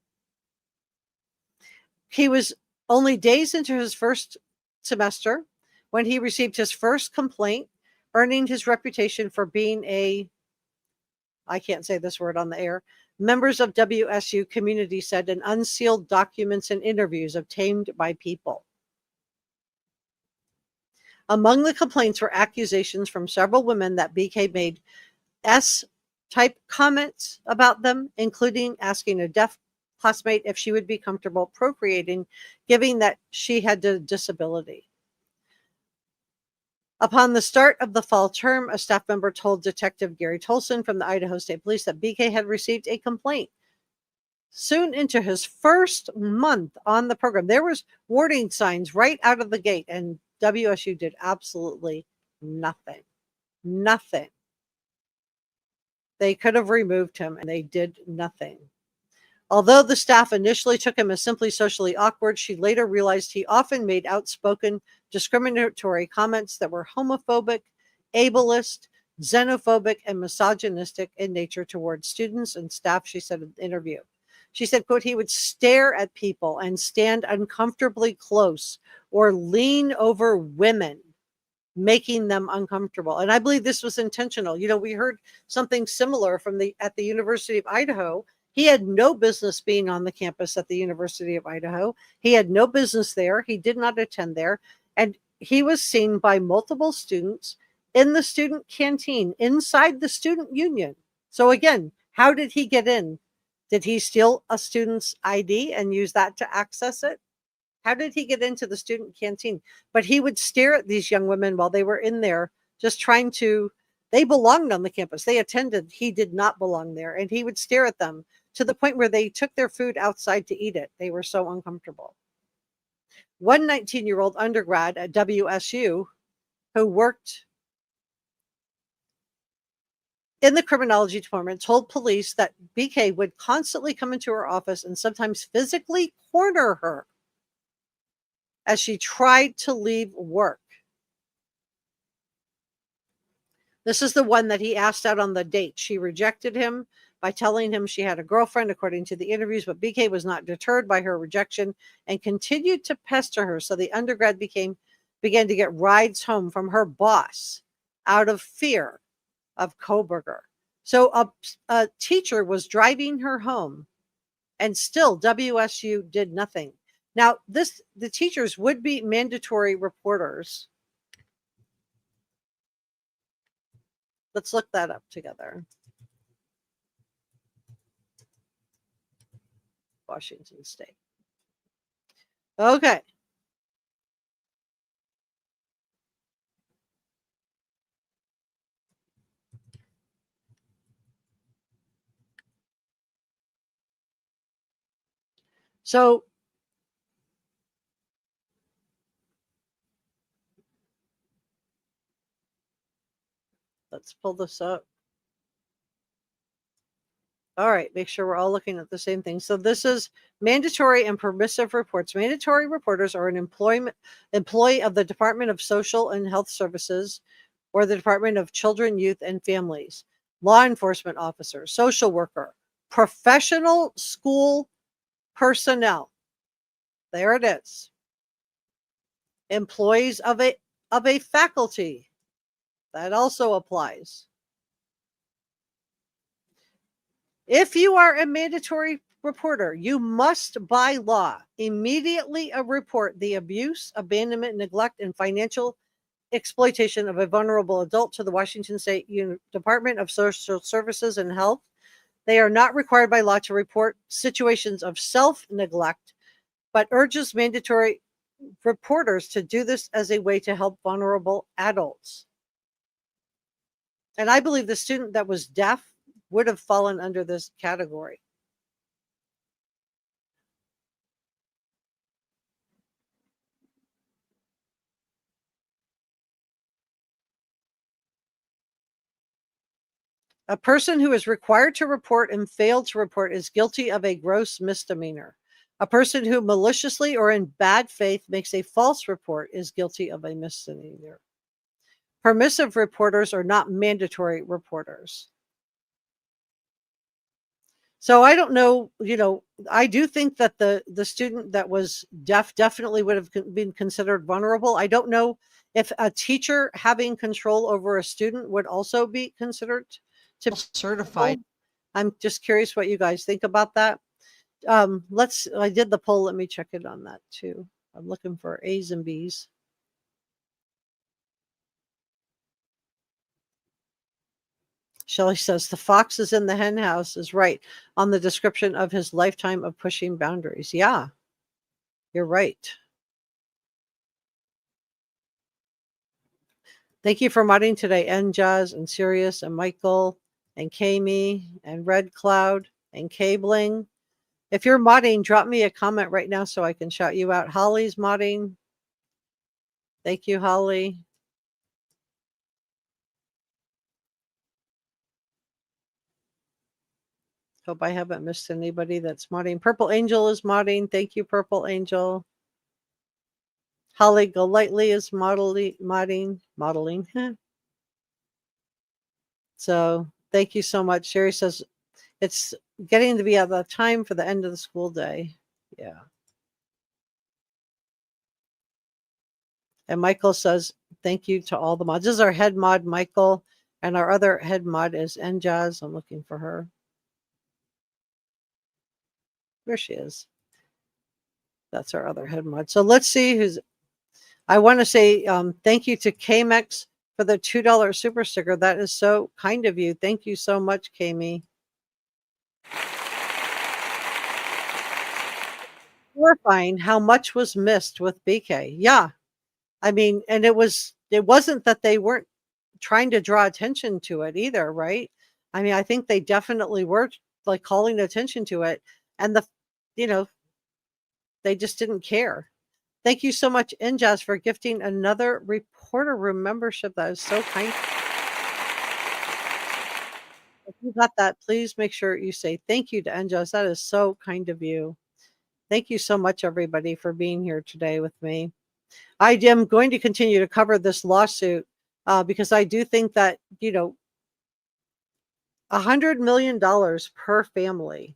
He was only days into his first semester when he received his first complaint, earning his reputation for being I can't say this word on the air. Members of WSU community said in unsealed documents and interviews obtained by People. Among the complaints were accusations from several women that BK made S-type comments about them, including asking a deaf classmate if she would be comfortable procreating, given that she had a disability. Upon the start of the fall term, a staff member told Detective Gary Tolson from the Idaho State Police that BK had received a complaint. Soon into his first month on the program, there was warning signs right out of the gate, and WSU did absolutely nothing. Nothing. They could have removed him, and they did nothing. Although the staff initially took him as simply socially awkward, she later realized he often made outspoken, discriminatory comments that were homophobic, ableist, xenophobic, and misogynistic in nature towards students and staff, she said in the interview. She said, quote, he would stare at people and stand uncomfortably close or lean over women, making them uncomfortable. And I believe this was intentional. We heard something similar at the University of Idaho. He had no business being on the campus at the University of Idaho. He had no business there. He did not attend there. And he was seen by multiple students in the student canteen, inside the student union. So again, how did he get in Did he steal a student's ID and use that to access it? How did he get into the student canteen? But he would stare at these young women while they were in there, just trying to, they belonged on the campus. They attended. He did not belong there. And he would stare at them to the point where they took their food outside to eat it. They were so uncomfortable. One 19-year-old undergrad at WSU who worked in the criminology department told police that BK would constantly come into her office and sometimes physically corner her as she tried to leave work. This is the one that he asked out on the date. She rejected him by telling him she had a girlfriend, according to the interviews, but BK was not deterred by her rejection and continued to pester her. So the undergrad began to get rides home from her boss out of fear of Kohberger. So a teacher was driving her home, and still WSU did nothing. Now, the teachers would be mandatory reporters. Let's look that up together. Washington State. Okay. So let's pull this up. All right, make sure we're all looking at the same thing. So this is mandatory and permissive reports. Mandatory reporters are an employee of the Department of Social and Health Services or the Department of Children, Youth, and Families, law enforcement officer, social worker, professional school personnel. There it is. Employees of a faculty. That also applies. If you are a mandatory reporter, you must by law immediately report the abuse, abandonment, neglect, and financial exploitation of a vulnerable adult to the Washington State Department of Social Services and Health. They are not required by law to report situations of self-neglect, but urges mandatory reporters to do this as a way to help vulnerable adults. And I believe the student that was deaf would have fallen under this category. A person who is required to report and failed to report is guilty of a gross misdemeanor. A person who maliciously or in bad faith makes a false report is guilty of a misdemeanor. Permissive reporters are not mandatory reporters. So I don't know, I do think that the student that was deaf definitely would have been considered vulnerable. I don't know if a teacher having control over a student would also be considered to be certified. I'm just curious what you guys think about that. I did the poll. Let me check it on that too. I'm looking for A's and B's. Shelley says the fox is in the hen house is right on the description of his lifetime of pushing boundaries. Yeah, you're right. Thank you for modding today, Njaz and Sirius and Michael and Kami and Red Cloud and Cabling. If you're modding, drop me a comment right now so I can shout you out. Holly's modding. Thank you, Holly. Hope I haven't missed anybody that's modding. Purple Angel is modding. Thank you, Purple Angel. Holly Golightly is modeling. So thank you so much. Sherry says it's getting to be at the time for the end of the school day. Yeah. And Michael says, thank you to all the mods. This is our head mod, Michael. And our other head mod is Njaz. I'm looking for her. There she is. That's our other head mod. So let's see who's. I want to say thank you to KMEX for the $2 super sticker. That is so kind of you. Thank you so much, Kami. horrifying how much was missed with BK. Yeah. I mean, and it wasn't that they weren't trying to draw attention to it either, right? I mean, I think they definitely were like calling attention to it, and you know, they just didn't care. Thank you so much, Injaz, for gifting another reporter room membership. That is so kind. If you got that, please make sure you say thank you to Injaz. That is so kind of you. Thank you so much, everybody, for being here today with me. I am going to continue to cover this lawsuit because I do think that, $100 million per family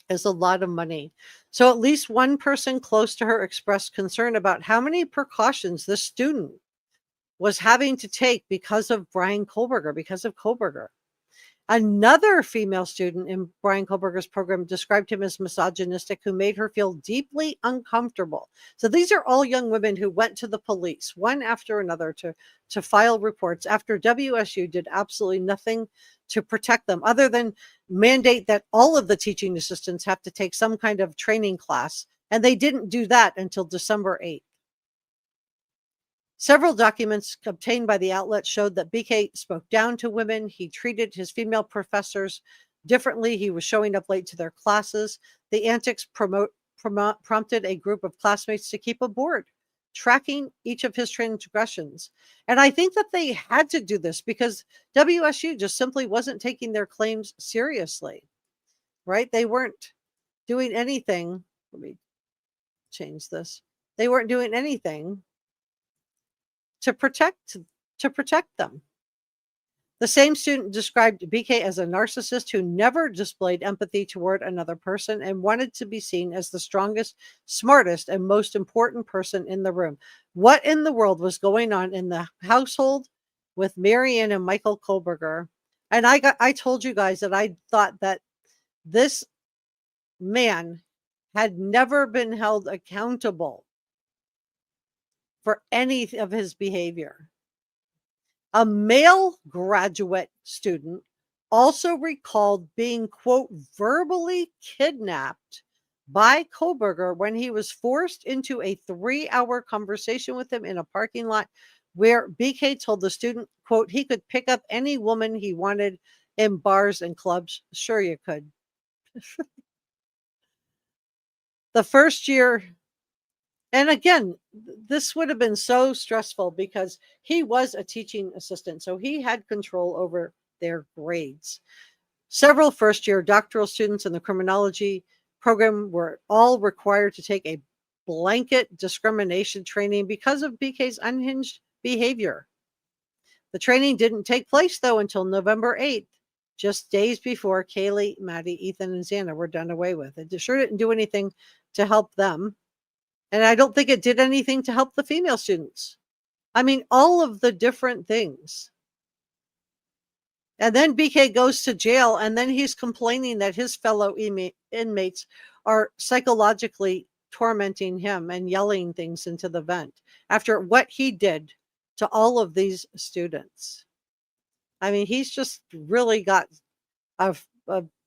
is a lot of money. So at least one person close to her expressed concern about how many precautions this student was having to take because of Bryan Kohberger, because of Kohberger. Another female student in Bryan Kohberger's program described him as misogynistic, who made her feel deeply uncomfortable. So these are all young women who went to the police, one after another, to file reports after WSU did absolutely nothing to protect them, other than mandate that all of the teaching assistants have to take some kind of training class. And they didn't do that until December 8th. Several documents obtained by the outlet showed that BK spoke down to women. He treated his female professors differently. He was showing up late to their classes. The antics prompted a group of classmates to keep a board tracking each of his transgressions. And I think that they had to do this because WSU just simply wasn't taking their claims seriously, right? They weren't doing anything. Let me change this. They weren't doing anything to protect them. The same student described BK as a narcissist who never displayed empathy toward another person and wanted to be seen as the strongest, smartest, and most important person in the room. What in the world was going on in the household with Marianne and Michael Kohberger? And I told you guys that I thought that this man had never been held accountable for any of his behavior. A male graduate student also recalled being, quote, verbally kidnapped by Kohberger when he was forced into a 3-hour conversation with him in a parking lot where BK told the student, quote, he could pick up any woman he wanted in bars and clubs. Sure, you could. The first year, and again, this would have been so stressful because he was a teaching assistant, so he had control over their grades. Several first-year doctoral students in the criminology program were all required to take a blanket discrimination training because of BK's unhinged behavior. The training didn't take place, though, until November 8th, just days before Kaylee, Maddie, Ethan, and Xana were done away with. It sure didn't do anything to help them. And I don't think it did anything to help the female students. I mean, all of the different things. And then BK goes to jail, and then he's complaining that his fellow inmates are psychologically tormenting him and yelling things into the vent after what he did to all of these students. I mean, he's just really got a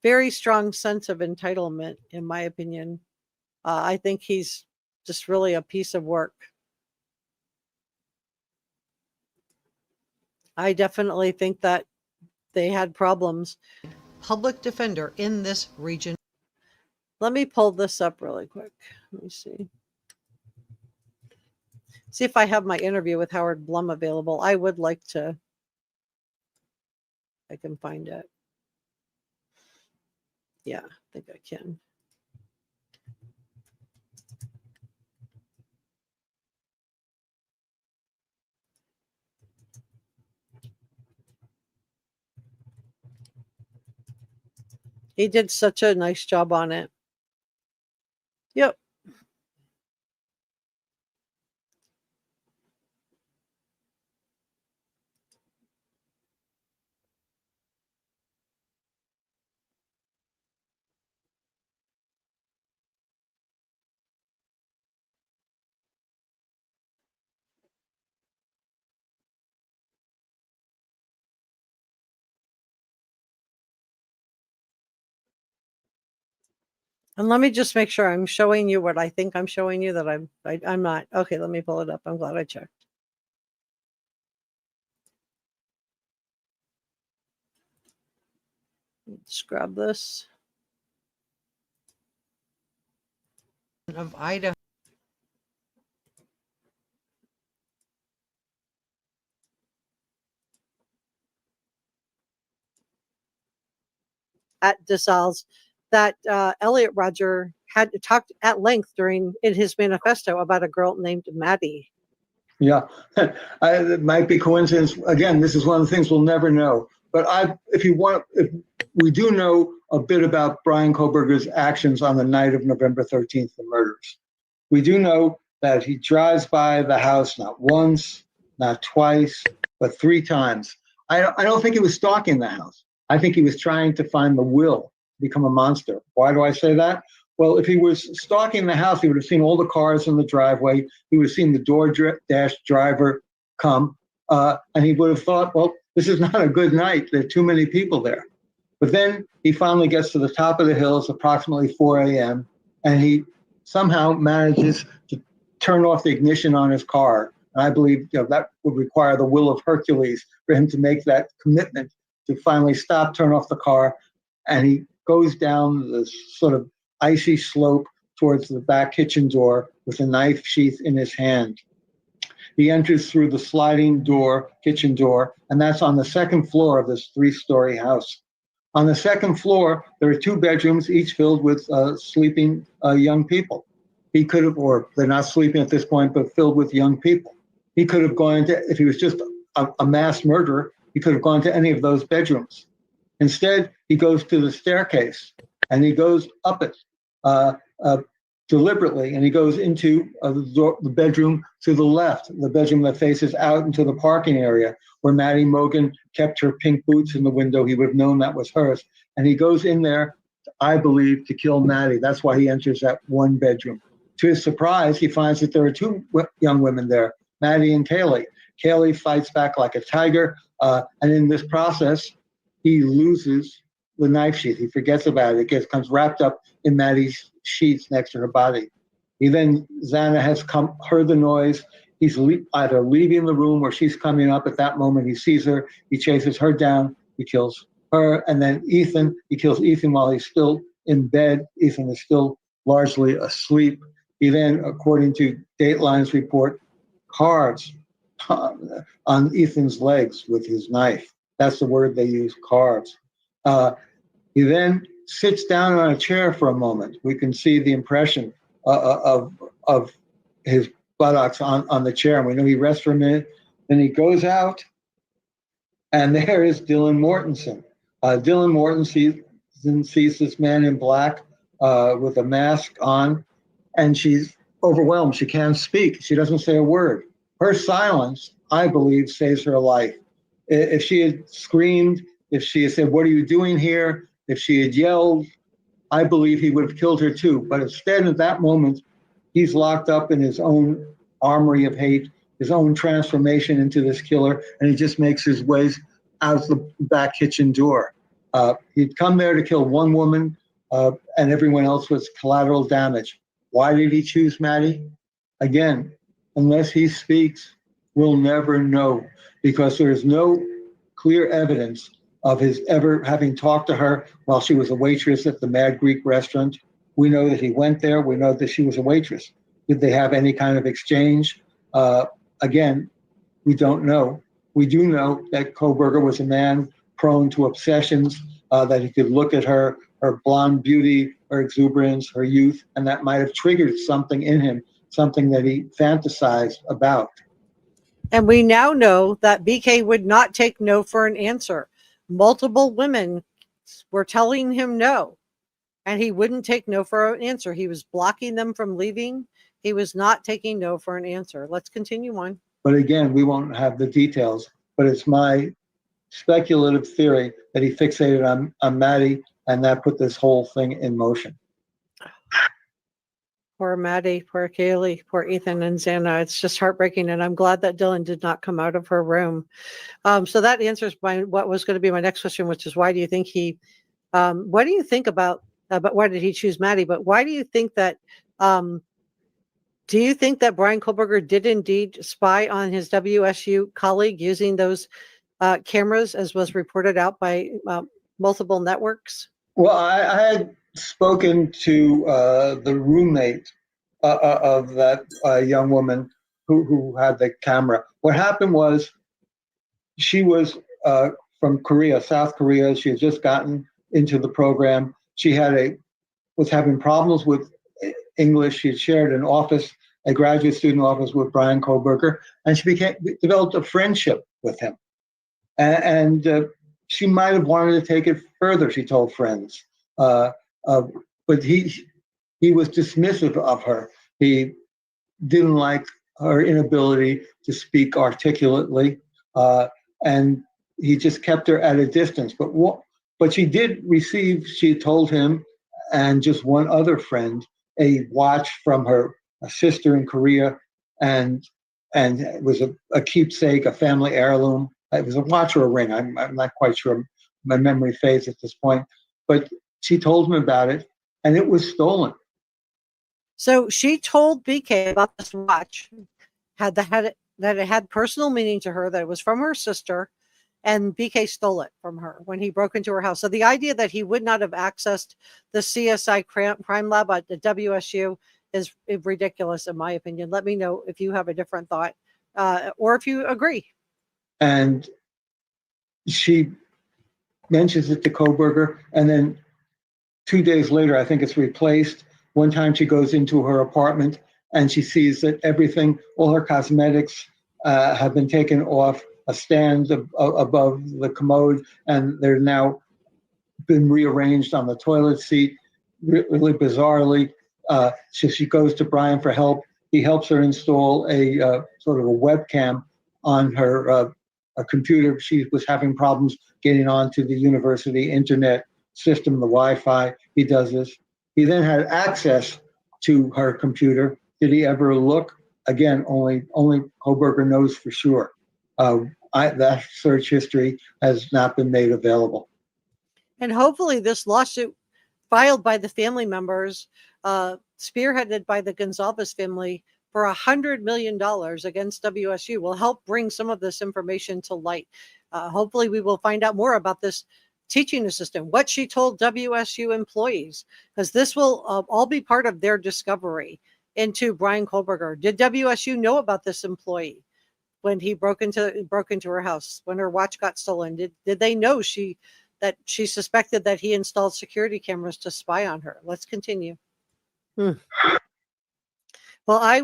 very strong sense of entitlement, in my opinion. I think he's just really a piece of work. I definitely think that they had problems. Public defender in this region. Let me pull this up really quick. Let me see. See if I have my interview with Howard Blum available. I would like to. I can find it. Yeah, I think I can. He did such a nice job on it. Yep. And let me just make sure I'm showing you what I think I'm showing you, that I'm not. Okay, let me pull it up. I'm glad I checked. Let's grab this. Of Idaho. At DeSalles, that Elliot Rogers had talked at length in his manifesto about a girl named Maddie. Yeah, it might be coincidence. Again, this is one of the things we'll never know. But if we do know a bit about Bryan Kohberger's actions on the night of November 13th, the murders. We do know that he drives by the house not once, not twice, but 3 times. I don't think he was stalking the house. I think he was trying to find the will to become a monster. Why do I say that? Well, if he was stalking the house, he would have seen all the cars in the driveway. He would have seen the DoorDash driver come, and he would have thought, well, this is not a good night. There are too many people there. But then he finally gets to the top of the hills, approximately 4 a.m., and he somehow manages to turn off the ignition on his car. And I believe that would require the will of Hercules for him to make that commitment to finally turn off the car. And he goes down this sort of icy slope towards the back kitchen door with a knife sheath in his hand. He enters through the sliding kitchen door, and that's on the 2nd floor of this 3-story house. On the 2nd floor, there are 2 bedrooms, each filled with sleeping young people. He could have, or they're not sleeping at this point, but filled with young people. He could have gone to, if he was just a mass murderer, he could have gone to any of those bedrooms. Instead, he goes to the staircase, and he goes up it deliberately, and he goes into the bedroom to the left, the bedroom that faces out into the parking area where Maddie Mogen kept her pink boots in the window. He would have known that was hers. And he goes in there, I believe, to kill Maddie. That's why he enters that one bedroom. To his surprise, he finds that there are 2 young women there, Maddie and Kaylee. Kaylee fights back like a tiger, and in this process, he loses the knife sheath. He forgets about it. It comes wrapped up in Maddie's sheets next to her body. Xana has heard the noise. He's either leaving the room or she's coming up. At that moment, he sees her. He chases her down. He kills her. And then he kills Ethan while he's still in bed. Ethan is still largely asleep. He then, according to Dateline's report, carves on Ethan's legs with his knife. That's the word they use, carves. He then sits down on a chair for a moment. We can see the impression of his buttocks on the chair. And we know he rests for a minute. Then he goes out, and there is Dylan Mortensen. Dylan Mortensen sees this man in black with a mask on, and she's overwhelmed. She can't speak. She doesn't say a word. Her silence, I believe, saves her life. If she had screamed, if she had said, "What are you doing here?" If she had yelled, I believe he would have killed her too. But instead, at that moment, he's locked up in his own armory of hate, his own transformation into this killer, and he just makes his ways out the back kitchen door. He'd come there to kill one woman, and everyone else was collateral damage. Why did he choose Maddie? Again, unless he speaks, we'll never know, because there is no clear evidence of his ever having talked to her while she was a waitress at the Mad Greek restaurant. We know that he went there. We know that she was a waitress. Did they have any kind of exchange? Again, we don't know. We do know that Kohberger was a man prone to obsessions, that he could look at her blonde beauty, her exuberance, her youth, and that might have triggered something in him, something that he fantasized about. And we now know that BK would not take no for an answer. Multiple women were telling him no, and he wouldn't take no for an answer. He was blocking them from leaving. He was not taking no for an answer. Let's continue on. But again, we won't have the details, but it's my speculative theory that he fixated on Maddie, and that put this whole thing in motion. Poor Maddie, poor Kaylee, poor Ethan and Xana. It's just heartbreaking, and I'm glad that Dylan did not come out of her room. So that answers what was going to be my next question, which is why do you think what do you think about but why did he choose Maddie? But why do you think that? Do you think that Bryan Kohberger did indeed spy on his WSU colleague using those cameras, as was reported out by multiple networks? Well, I had spoken to the roommate of that young woman who had the camera. What happened was she was from Korea, South Korea. She had just gotten into the program. She was having problems with English. She had shared an office, a graduate student office with Bryan Kohberger, and she developed a friendship with him. And she might have wanted to take it further, she told friends. But he was dismissive of her. He didn't like her inability to speak articulately, and he just kept her at a distance. But she did receive, she told him, and just one other friend, a watch from her sister in Korea, and it was a keepsake, a family heirloom. It was a watch or a ring. I'm not quite sure. My memory fades at this point. But she told him about it, and it was stolen. So she told BK about this watch, that it had personal meaning to her, that it was from her sister, and BK stole it from her when he broke into her house. So the idea that he would not have accessed the CSI crime lab at the WSU is ridiculous, in my opinion. Let me know if you have a different thought or if you agree. And she mentions it to Kohberger, and then 2 days later, I think it's replaced. One time she goes into her apartment and she sees that everything, all her cosmetics have been taken off a stand above the commode, and they're now been rearranged on the toilet seat, really bizarrely. So she goes to Bryan for help. He helps her install a sort of a webcam on her a computer. She was having problems getting onto the university internet system, the Wi-Fi. He does this. He then had access to her computer. Did he ever look? Again, only Kohberger knows for sure. That search history has not been made available. And hopefully this lawsuit filed by the family members, spearheaded by the Gonzalez family, for $100 million against WSU will help bring some of this information to light. Hopefully we will find out more about this teaching assistant, what she told WSU employees, because this will all be part of their discovery into Bryan Kohberger. Did WSU know about this employee when he broke into her house, when her watch got stolen? Did they know that she suspected that he installed security cameras to spy on her? Let's continue. Well,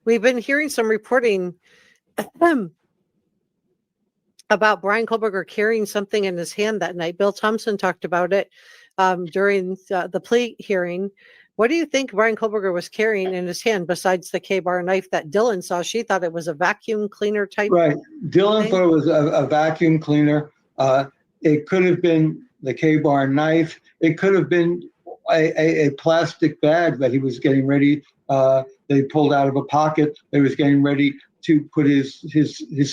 we've been hearing some reporting about Bryan Kohberger carrying something in his hand that night. Bill Thompson talked about it during the plea hearing. What do you think Bryan Kohberger was carrying in his hand besides the K-bar knife that Dylan saw? She thought it was a vacuum cleaner type. Right. Dylan thought it was a vacuum cleaner. It could have been the K-bar knife. It could have been a plastic bag that he was getting ready. They pulled out of a pocket. They was getting ready to put his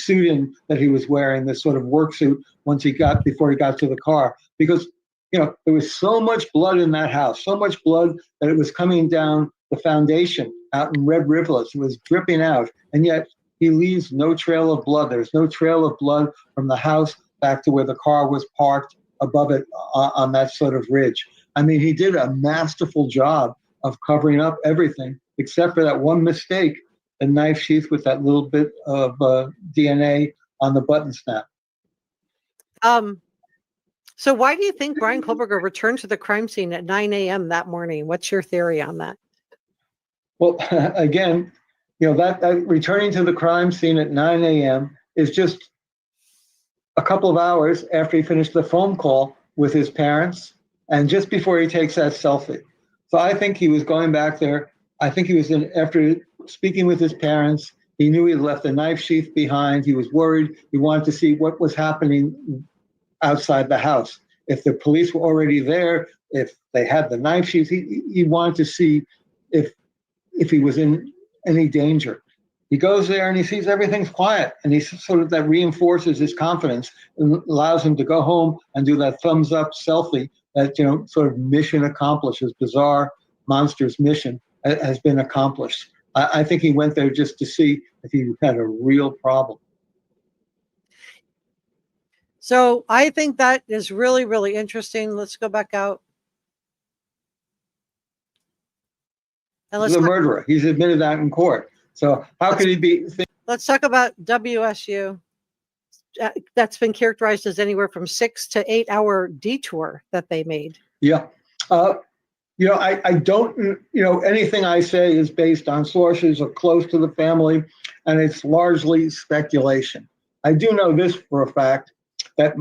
suit in that he was wearing, this sort of work suit, before he got to the car. Because, there was so much blood in that house, so much blood that it was coming down the foundation out in red rivulets. It was dripping out. And yet he leaves no trail of blood. There's no trail of blood from the house back to where the car was parked above it on that sort of ridge. I mean, he did a masterful job of covering up everything, except for that one mistake, the knife sheath with that little bit of DNA on the button snap. So why do you think Bryan Kohberger returned to the crime scene at 9 a.m. that morning? What's your theory on that? Well, again, that returning to the crime scene at 9 a.m. is just a couple of hours after he finished the phone call with his parents and just before he takes that selfie. So I think he was going back there. I think he was after speaking with his parents. He knew he had left the knife sheath behind. He was worried. He wanted to see what was happening outside the house. If the police were already there, if they had the knife sheath, he wanted to see if he was in any danger. He goes there and he sees everything's quiet, and he sort of that reinforces his confidence and allows him to go home and do that thumbs up selfie that, sort of mission accomplished. His bizarre monster's mission has been accomplished. I think he went there just to see if he had a real problem. So I think that is really, really interesting. Let's go back out. And He's a murderer. He's admitted that in court. So how could he be? Let's talk about WSU. That's been characterized as anywhere from 6 to 8 hour detour that they made. Yeah. I don't, anything I say is based on sources or close to the family, and it's largely speculation. I do know this for a fact, that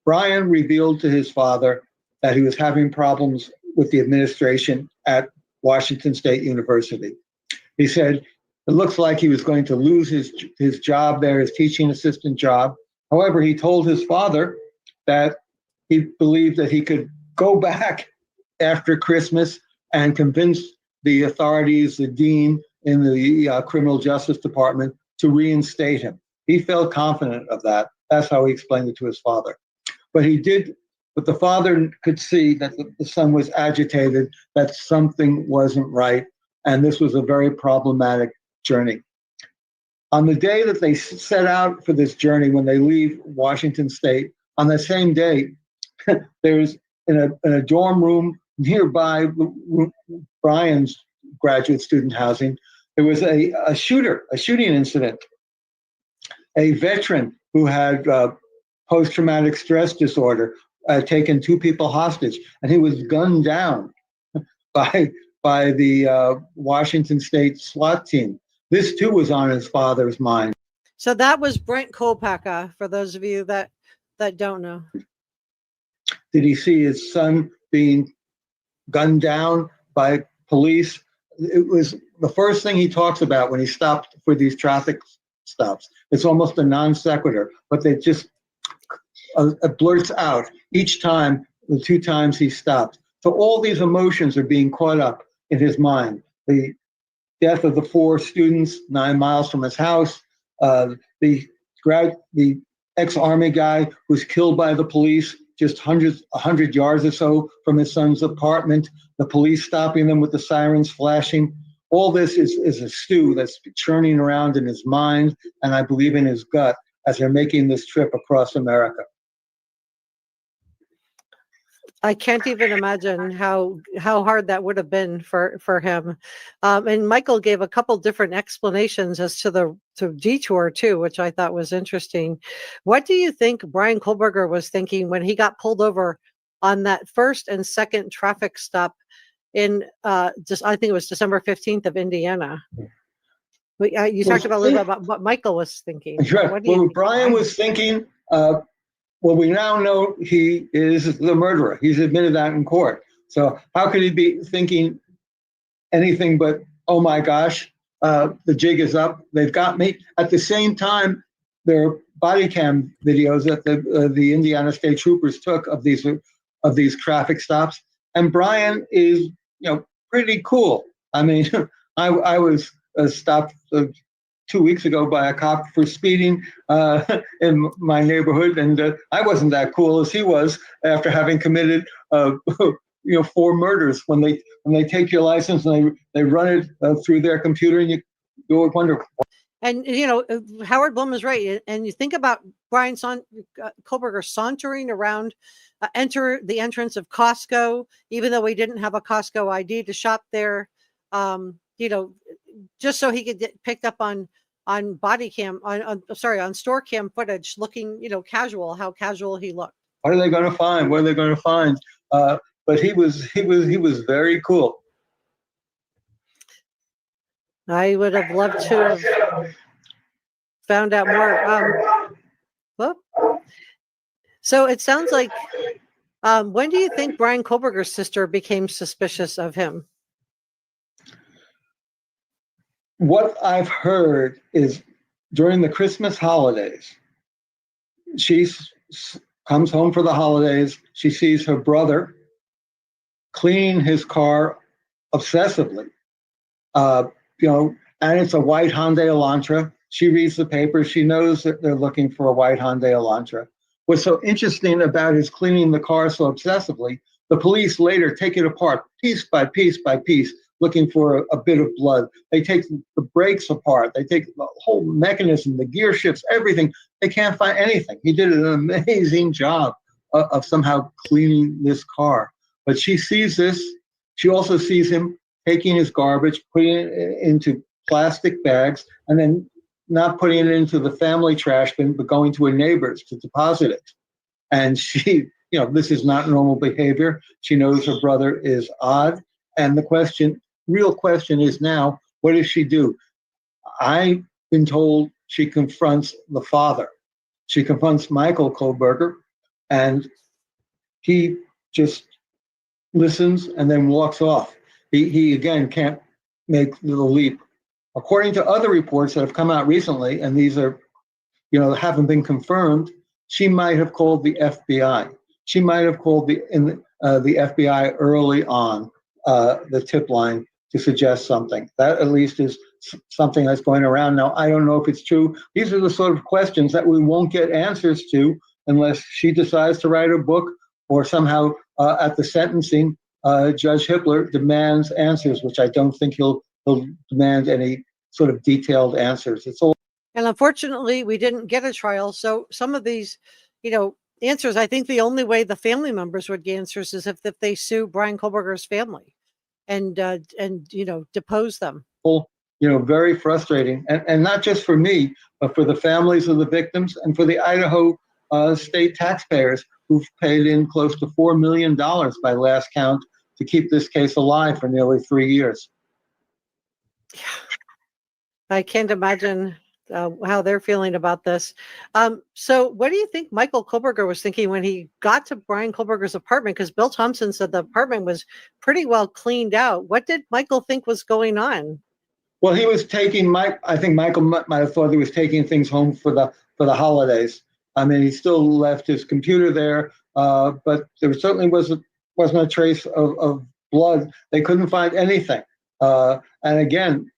Bryan revealed to his father that he was having problems with the administration at Washington State University. He said it looks like he was going to lose his job there, his teaching assistant job. However, he told his father that he believed that he could go back after Christmas and convince the authorities, the dean in the criminal justice department, to reinstate him. He felt confident of that. That's how he explained it to his father. But the father could see that the son was agitated, that something wasn't right, and this was a very problematic journey. On the day that they set out for this journey, when they leave Washington State, on the same day, there's in a dorm room nearby Bryan's graduate student housing, there was a shooting incident. A veteran who had post-traumatic stress disorder had taken 2 people hostage, and he was gunned down by the Washington State SWAT team. This too was on his father's mind. So that was Bryan Kohberger, for those of you that don't know. Did he see his son being gunned down by police? It was the first thing he talks about when he stopped for these traffic stops. It's almost a non sequitur, but they just blurts out each time, the 2 times he stopped. So all these emotions are being caught up in his mind. The death of the 4 students 9 miles from his house, the ex-Army guy who's killed by the police just 100 yards or so from his son's apartment, the police stopping them with the sirens flashing. All this is a stew that's churning around in his mind, and I believe in his gut, as they're making this trip across America. I can't even imagine how hard that would have been for him. And Michael gave a couple different explanations as to the detour too, which I thought was interesting. What do you think Bryan Kohberger was thinking when he got pulled over on that first and second traffic stop in I think it was December 15th of Indiana? You talked about a little bit about what Michael was thinking. Right. What Bryan was thinking, well, we now know he is the murderer. He's admitted that in court. So how could he be thinking anything but, oh my gosh, the jig is up, they've got me? At the same time, there are body cam videos that the Indiana State Troopers took of these traffic stops, and Bryan is pretty cool. I mean, I was stopped 2 weeks ago by a cop for speeding in my neighborhood, and I wasn't that cool as he was after having committed 4 murders. When they take your license and they run it through their computer, and you wonder. And Howard Blum is right. And you think about Bryan Kohberger sauntering around, enter the entrance of Costco, even though he didn't have a Costco ID to shop there. Just so he could get picked up on body cam, on store cam footage, looking, casual, how casual he looked. What are they going to find? What are they going to find? But he was very cool. I would have loved to have found out more. So it sounds like, when do you think Bryan Kohberger's sister became suspicious of him? What I've heard is during the Christmas holidays, she comes home for the holidays. She sees her brother cleaning his car obsessively, and and it's a white Hyundai Elantra. She reads the paper. She knows that they're looking for a white Hyundai Elantra. What's so interesting about his cleaning the car so obsessively, the police later take it apart piece by piece by piece, looking for a bit of blood. They take the brakes apart. They take the whole mechanism, the gear shifts, everything. They can't find anything. He did an amazing job of somehow cleaning this car. But she sees this. She also sees him taking his garbage, putting it into plastic bags, and then not putting it into the family trash bin, but going to a neighbor's to deposit it. And she, this is not normal behavior. She knows her brother is odd. And the real question is now, what does she do? I've been told she confronts the father. She confronts Michael Kohberger, and he just listens and then walks off. He again can't make the leap. According to other reports that have come out recently, and these are, haven't been confirmed, she might have called the FBI. She might have called the FBI early on the tip line to suggest something. That at least is something that's going around. Now, I don't know if it's true. These are the sort of questions that we won't get answers to unless she decides to write a book, or somehow at the sentencing, Judge Hippler demands answers, which I don't think he'll demand any sort of detailed answers. It's all. And unfortunately, we didn't get a trial. So some of these, answers, I think the only way the family members would get answers is if they sue Bryan Kohberger's family and depose them. Very frustrating. And not just for me, but for the families of the victims and for the Idaho state taxpayers who've paid in close to $4 million by last count to keep this case alive for nearly 3 years. I can't imagine how they're feeling about this. So what do you think Michael Kohberger was thinking when he got to Bryan Kohberger's apartment? Because Bill Thompson said the apartment was pretty well cleaned out. What did Michael think was going on? Well, he was taking I think Michael might have thought he was taking things home for the holidays. I mean, he still left his computer there, but there certainly wasn't a trace of blood. They couldn't find anything. And again,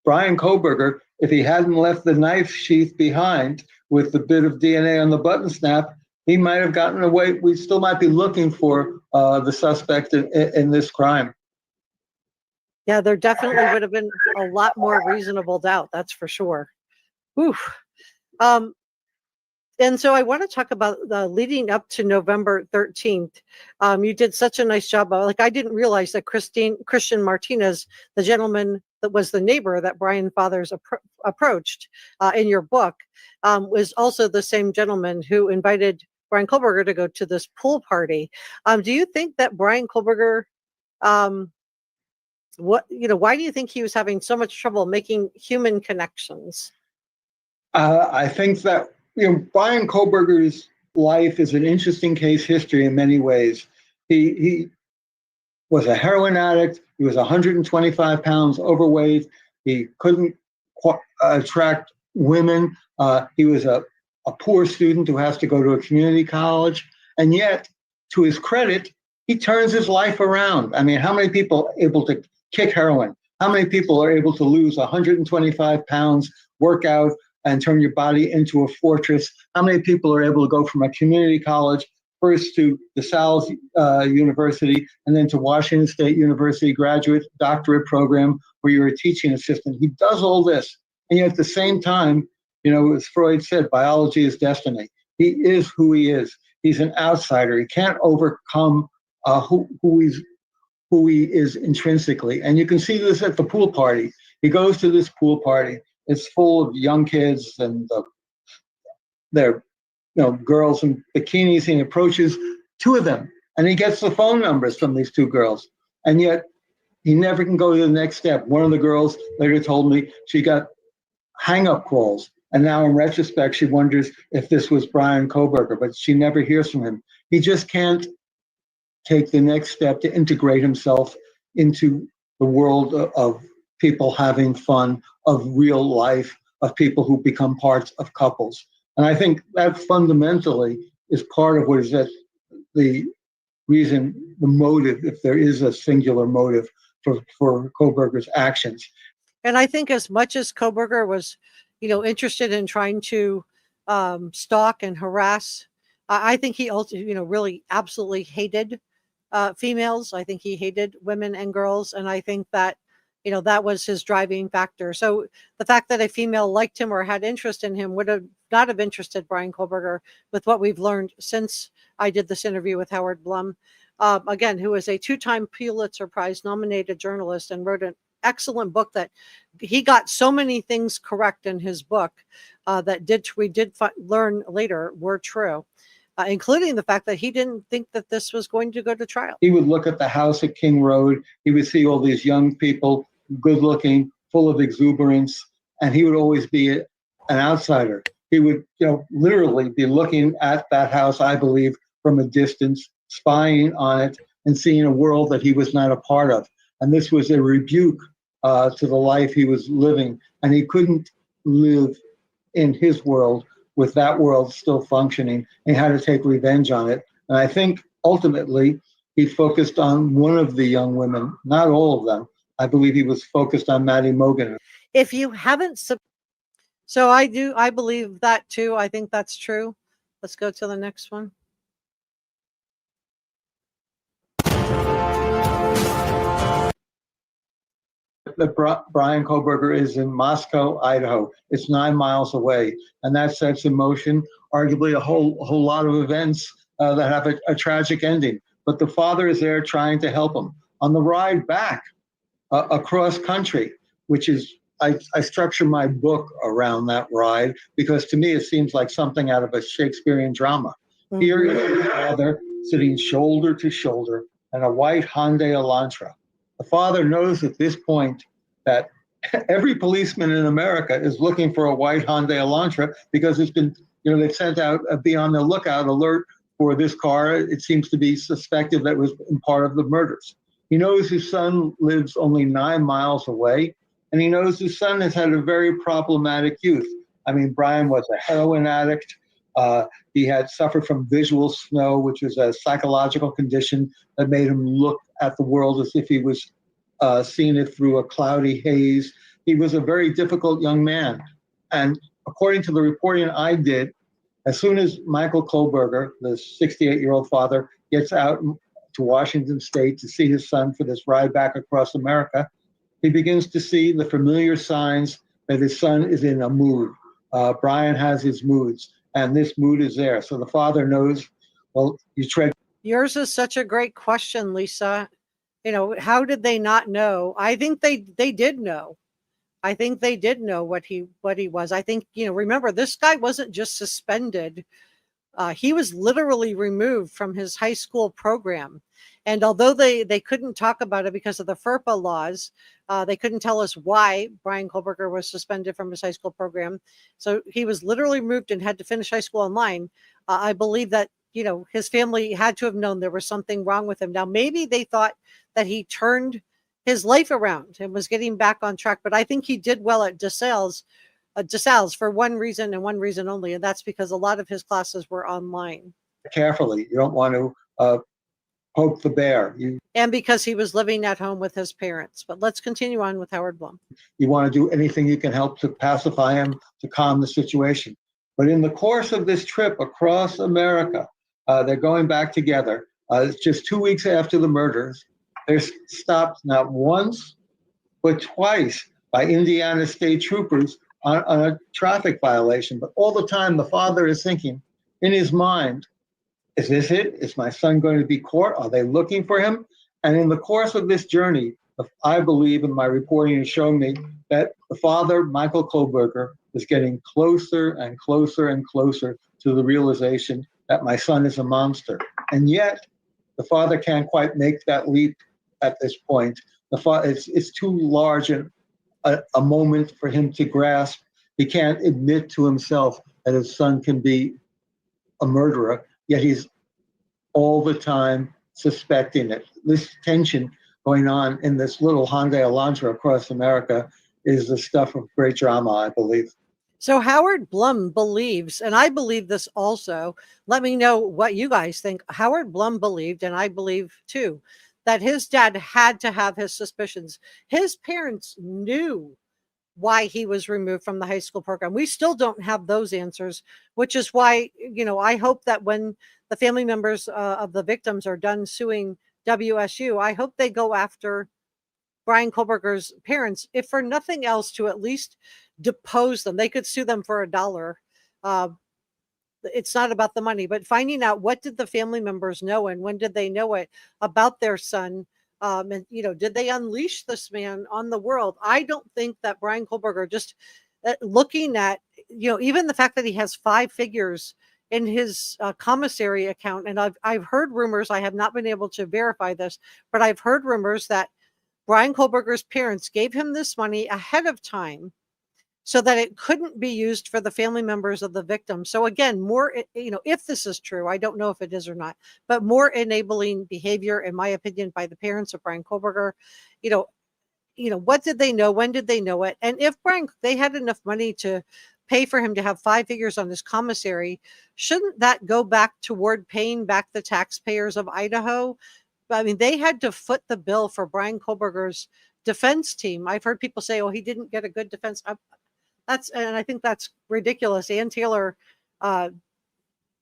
Bryan Kohberger, if he hadn't left the knife sheath behind with the bit of DNA on the button snap, he might have gotten away. We still might be looking for the suspect in this crime. Yeah, there definitely would have been a lot more reasonable doubt. That's for sure. Whew. And so I want to talk about the leading up to November 13th. You did such a nice job. I didn't realize that Christian Martinez, the gentleman that was the neighbor that Bryan Fathers approached in your book, was also the same gentleman who invited Bryan Kohberger to go to this pool party. Do you think that Bryan Kohberger, why do you think he was having so much trouble making human connections? I think that Bryan Kohberger's life is an interesting case history in many ways. He was a heroin addict. He was 125 pounds overweight. He couldn't attract women. He was a poor student who has to go to a community college. And yet, to his credit, he turns his life around. I mean, how many people are able to kick heroin? How many people are able to lose 125 pounds, work out, and turn your body into a fortress? How many people are able to go from a community college first to DeSalles University and then to Washington State University graduate doctorate program where you're a teaching assistant? He does all this. And yet at the same time, as Freud said, biology is destiny. He is who he is. He's an outsider. He can't overcome who he is intrinsically. And you can see this at the pool party. He goes to this pool party. It's full of young kids and they're, girls in bikinis. He approaches two of them and he gets the phone numbers from these two girls. And yet he never can go to the next step. One of the girls later told me she got hang-up calls. And now in retrospect, she wonders if this was Bryan Kohberger, but she never hears from him. He just can't take the next step to integrate himself into the world of people having fun, of real life, of people who become parts of couples. And I think that fundamentally is part of what is the reason, the motive, if there is a singular motive for Kohberger's actions. And I think as much as Kohberger was, interested in trying to stalk and harass, I think he also, really absolutely hated females. I think he hated women and girls. And I think that, that was his driving factor. So the fact that a female liked him or had interest in him would have not have interested Bryan Kohberger, with what we've learned since I did this interview with Howard Blum, again, who is a 2-time Pulitzer Prize nominated journalist and wrote an excellent book that he got so many things correct in his book that we did learn later were true. Including the fact that he didn't think that this was going to go to trial. He would look at the house at King Road. He would see all these young people, good looking, full of exuberance, and he would always be an outsider. He would, literally be looking at that house, I believe, from a distance, spying on it and seeing a world that he was not a part of. And this was a rebuke to the life he was living. And he couldn't live in his world with that world still functioning, and had to take revenge on it. And I think ultimately he focused on one of the young women, not all of them. I believe he was focused on Maddie Mogen. If you haven't, so I believe that too. I think that's true. Let's go to the next one. Bryan Kohberger is in Moscow, Idaho. It's 9 miles away, and that sets in motion arguably a whole lot of events that have a tragic ending. But the father is there trying to help him on the ride back across country, which is I structure my book around that ride because to me it seems like something out of a Shakespearean drama. Mm-hmm. Here is the father sitting shoulder to shoulder in a white Hyundai Elantra. The father knows at this point that every policeman in America is looking for a white Hyundai Elantra because it's been, they've sent out a be on the lookout alert for this car. It seems to be suspected that was part of the murders. He knows his son lives only 9 miles away, and he knows his son has had a very problematic youth. I mean, Bryan was a heroin addict. He had suffered from visual snow, which was a psychological condition that made him look at the world as if he was seeing it through a cloudy haze. He was a very difficult young man. And according to the reporting I did, as soon as Michael Kohberger, the 68-year-old father, gets out to Washington State to see his son for this ride back across America, he begins to see the familiar signs that his son is in a mood. Bryan has his moods, and this mood is there. So the father knows, well, you tread. Yours is such a great question, Lisa. How did they not know? I think they did know. I think they did know what he was. I think, remember, this guy wasn't just suspended. He was literally removed from his high school program. And although they couldn't talk about it because of the FERPA laws, they couldn't tell us why Bryan Kohberger was suspended from his high school program. So he was literally removed and had to finish high school online. I believe that, his family had to have known there was something wrong with him. Now, maybe they thought that he turned his life around and was getting back on track. But I think he did well at DeSales for one reason and one reason only, and that's because a lot of his classes were online. Carefully, you don't want to poke the bear. And because he was living at home with his parents. But let's continue on with Howard Blum. You want to do anything you can help to pacify him, to calm the situation. But in the course of this trip across America, they're going back together. It's just 2 weeks after the murders. They're stopped not once, but twice by Indiana state troopers on a traffic violation. But all the time, the father is thinking in his mind, is this it? Is my son going to be caught? Are they looking for him? And in the course of this journey, I believe, and my reporting has shown me, that the father, Michael Kohberger, is getting closer and closer and closer to the realization that my son is a monster. And yet, the father can't quite make that leap at this point. It's too large a moment for him to grasp. He can't admit to himself that his son can be a murderer, yet he's all the time suspecting it. This tension going on in this little Hyundai Elantra across America is the stuff of great drama, I believe. So Howard Blum believes, and I believe this also, let me know what you guys think. Howard Blum believed, and I believe too, that his dad had to have his suspicions. His parents knew why he was removed from the high school program. We still don't have those answers, which is why, I hope that when the family members of the victims are done suing WSU, I hope they go after Bryan Kohberger's parents, if for nothing else, to at least depose them. They could sue them for $1. It's not about the money, but finding out what did the family members know and when did they know it about their son. And, did they unleash this man on the world? I don't think that Bryan Kohberger, just looking at, even the fact that he has 5 figures in his commissary account. And I've heard rumors, I have not been able to verify this, but I've heard rumors that Bryan Kohberger's parents gave him this money ahead of time so that it couldn't be used for the family members of the victim. So again, more, if this is true, I don't know if it is or not, but more enabling behavior, in my opinion, by the parents of Bryan Kohberger. What did they know? When did they know it? And if they had enough money to pay for him to have 5 figures on his commissary, shouldn't that go back toward paying back the taxpayers of Idaho? I mean, they had to foot the bill for Bryan Kohberger's defense team. I've heard people say, "Oh, he didn't get a good defense." And I think that's ridiculous. Ann Taylor and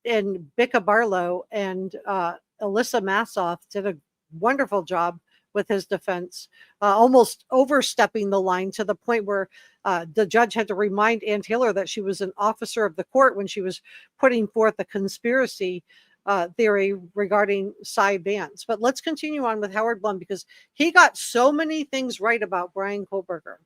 Bicca Barlow and Alyssa Massoff did a wonderful job with his defense, almost overstepping the line to the point where the judge had to remind Ann Taylor that she was an officer of the court when she was putting forth a conspiracy theory regarding Cy Vance. But let's continue on with Howard Blum, because he got so many things right about Bryan Kohberger.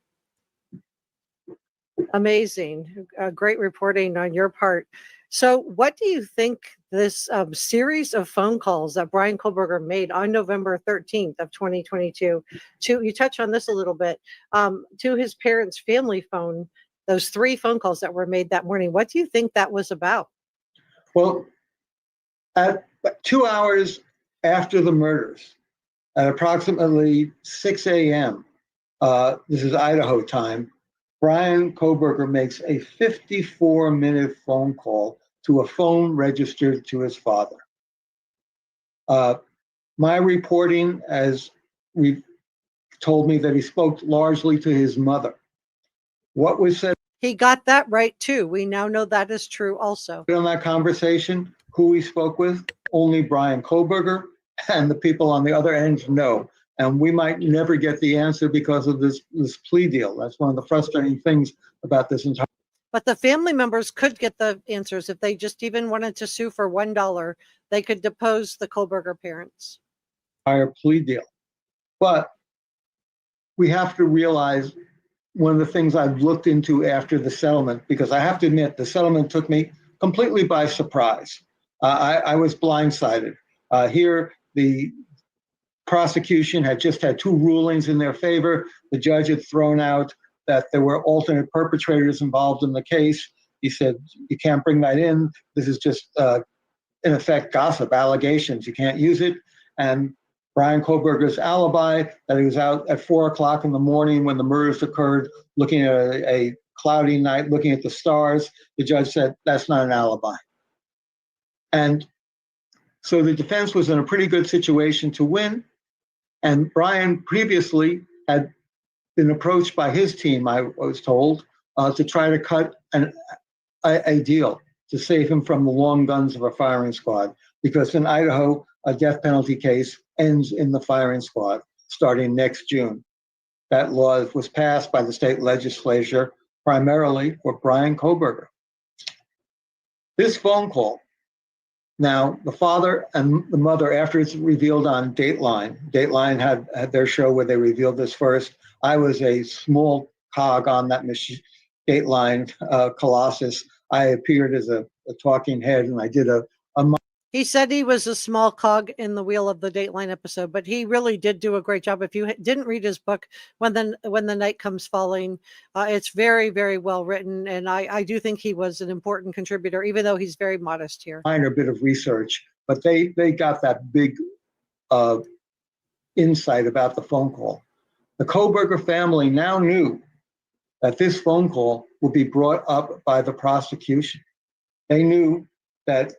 Amazing. Great reporting on your part. So what do you think this series of phone calls that Bryan Kohberger made on November 13th of 2022 you touch on this a little bit, to his parents' family phone, those 3 phone calls that were made that morning, what do you think that was about? Well, at 2 hours after the murders, at approximately 6 a.m., this is Idaho time, Bryan Kohberger makes a 54-minute phone call to a phone registered to his father. My reporting, as told me, that he spoke largely to his mother. What was said? He got that right too. We now know that is true also. In that conversation, who he spoke with, only Bryan Kohberger, and the people on the other end know. And we might never get the answer because of this plea deal. That's one of the frustrating things about this entire. But the family members could get the answers if they just even wanted to sue for $1. They could depose the Kohberger parents. Entire plea deal. But we have to realize one of the things I've looked into after the settlement, because I have to admit the settlement took me completely by surprise. I was blindsided. Here, the prosecution had just had 2 rulings in their favor. The judge had thrown out that there were alternate perpetrators involved in the case. He said, you can't bring that in. This is just, in effect, gossip, allegations. You can't use it. And Bryan Kohberger's alibi, that he was out at 4 o'clock in the morning when the murders occurred, looking at a cloudy night, looking at the stars, the judge said, that's not an alibi. And so the defense was in a pretty good situation to win. And Bryan previously had been approached by his team, I was told, to try to cut a deal to save him from the long guns of a firing squad. Because in Idaho, a death penalty case ends in the firing squad starting next June. That law was passed by the state legislature primarily for Bryan Kohberger. This phone call. Now, the father and the mother, after it's revealed on Dateline had their show where they revealed this first. I was a small cog on that Dateline colossus. I appeared as a talking head, and I did a He said he was a small cog in the wheel of the Dateline episode, but he really did do a great job. If you didn't read his book, When the Night Comes Falling, it's very, very well written. And I do think he was an important contributor, even though he's very modest here. Minor bit of research, but they got that big insight about the phone call. The Kohberger family now knew that this phone call would be brought up by the prosecution. They knew that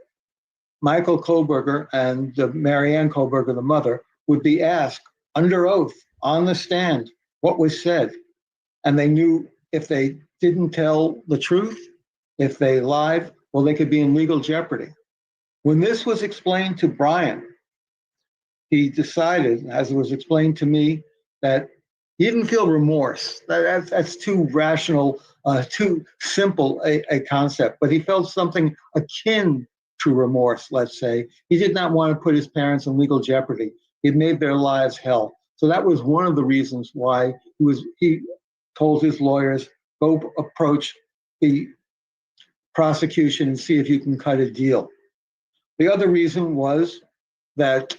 Michael Kohberger and Marianne Kohberger, the mother, would be asked under oath on the stand what was said. And they knew if they didn't tell the truth, if they lied, well, they could be in legal jeopardy. When this was explained to Bryan, he decided, as it was explained to me, that he didn't feel remorse. That's too rational, too simple a concept. But he felt something akin to remorse, let's say. He did not want to put his parents in legal jeopardy. He made their lives hell. So that was one of the reasons why he told his lawyers, go approach the prosecution and see if you can cut a deal. The other reason was that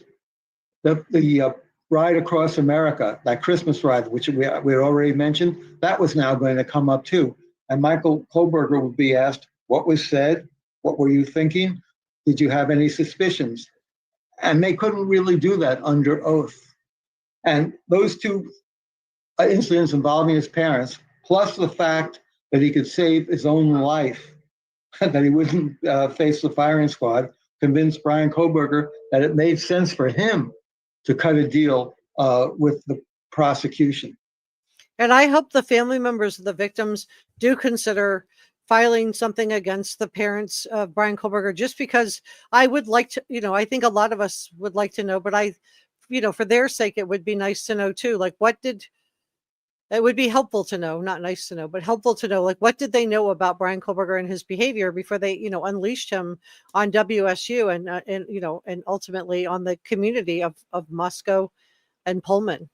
the ride across America, that Christmas ride, which we had already mentioned, that was now going to come up too. And Michael Kohberger would be asked, what was said? What were you thinking? Did you have any suspicions? And they couldn't really do that under oath. And those two incidents involving his parents, plus the fact that he could save his own life, that he wouldn't face the firing squad, convinced Bryan Kohberger that it made sense for him to cut a deal with the prosecution. And I hope the family members of the victims do consider filing something against the parents of Bryan Kohberger, just because I would like to, I think a lot of us would like to know, but for their sake, it would be nice to know too. Like, it would be helpful to know, not nice to know, but helpful to know, like, what did they know about Bryan Kohberger and his behavior before they, unleashed him on WSU and ultimately on the community of Moscow and Pullman.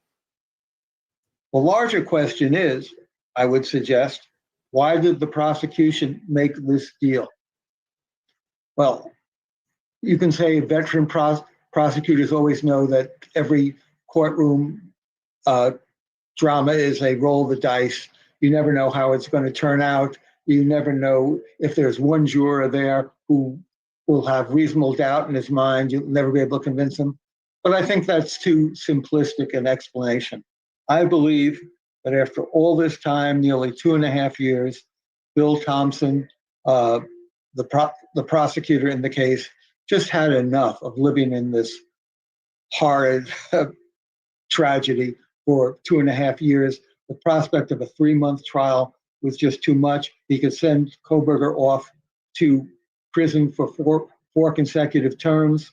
The larger question is, I would suggest, why did the prosecution make this deal? Well, you can say veteran prosecutors always know that every courtroom drama is a roll of the dice. You never know how it's going to turn out. You never know if there's one juror there who will have reasonable doubt in his mind. You'll never be able to convince him. But I think that's too simplistic an explanation. I believe that after all this time, nearly 2.5 years, Bill Thompson, the prosecutor in the case, just had enough of living in this horrid tragedy for 2.5 years. The prospect of a 3-month trial was just too much. He could send Kohberger off to prison for four consecutive terms.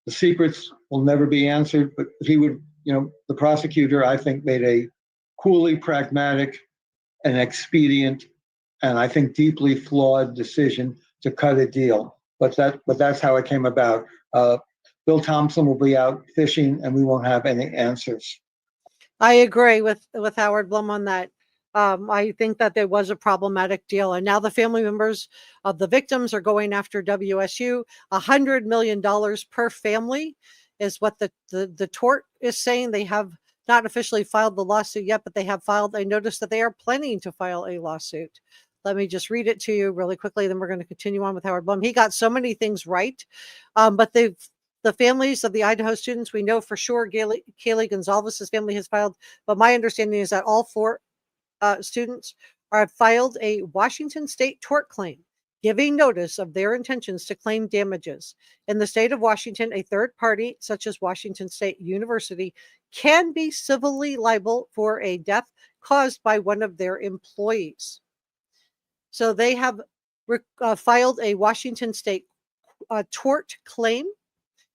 The secrets will never be answered, but he would, the prosecutor, I think, made a coolly pragmatic and expedient, and I think deeply flawed decision to cut a deal. But that's how it came about. Bill Thompson will be out fishing, and we won't have any answers. I agree with Howard Blum on that. I think that there was a problematic deal, and now the family members of the victims are going after WSU. $100 million per family is what the tort is saying. They have not officially filed the lawsuit yet, but they have filed. I noticed that they are planning to file a lawsuit. Let me just read it to you really quickly, then we're going to continue on with Howard Blum. He got so many things right, but the families of the Idaho students, we know for sure Kaylee Gonzalez's family has filed, but my understanding is that all 4 students have filed a Washington state tort claim, giving notice of their intentions to claim damages. In the state of Washington, a third party, such as Washington State University, can be civilly liable for a death caused by one of their employees. So they have filed a Washington state tort claim,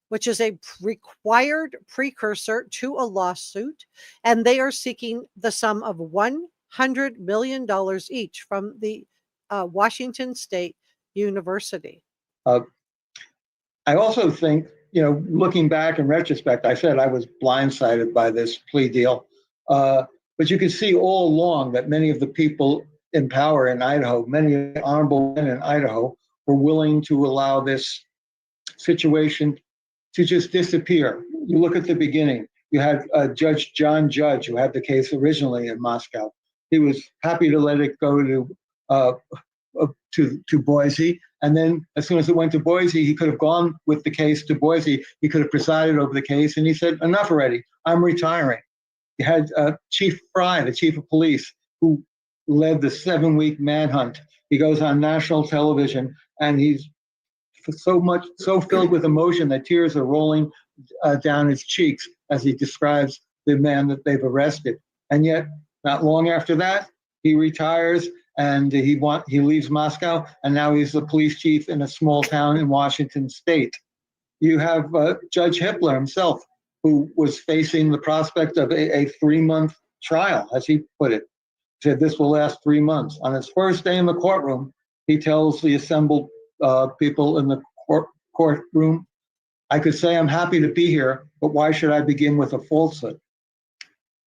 which is a required precursor to a lawsuit, and they are seeking the sum of $100 million each from the Washington State University. I also think, looking back in retrospect, I said I was blindsided by this plea deal, but you can see all along that many of the people in power in Idaho, many honorable men in Idaho, were willing to allow this situation to just disappear. You look at the beginning. You had Judge John Judge, who had the case originally in Moscow. He was happy to let it go to Boise, and then as soon as it went to Boise, he could have gone with the case to Boise. He could have presided over the case, and he said, "Enough already. I'm retiring." You had Chief Fry, the chief of police, who led the 7-week manhunt. He goes on national television, and he's so filled with emotion that tears are rolling down his cheeks. as he describes the man that they've arrested. And yet, not long after that, he retires and he leaves Moscow, and now he's the police chief in a small town in Washington State. You have Judge Hippler himself, who was facing the prospect of a 3-month trial, as he put it. He said this will last 3 months. On his first day in the courtroom, he tells the assembled people in the courtroom, I could say I'm happy to be here, but why should I begin with a falsehood?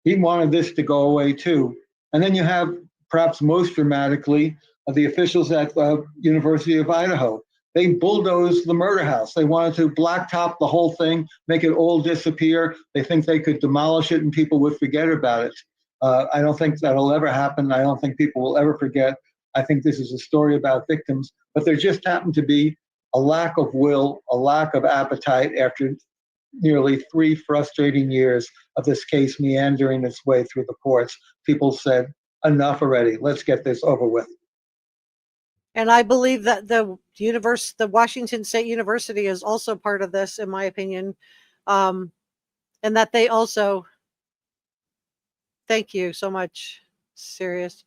He wanted this to go away too. And then you have, perhaps most dramatically, the officials at the University of Idaho. They bulldozed the murder house. They wanted to blacktop the whole thing, make it all disappear. They think they could demolish it and people would forget about it. I don't think that'll ever happen. I don't think people will ever forget. I think this is a story about victims, but there just happened to be a lack of will, a lack of appetite after nearly 3 frustrating years of this case meandering its way through the courts. People said, enough already. Let's get this over with. And I believe that the Washington State University is also part of this, in my opinion, and that they also. Thank you so much, Sirius.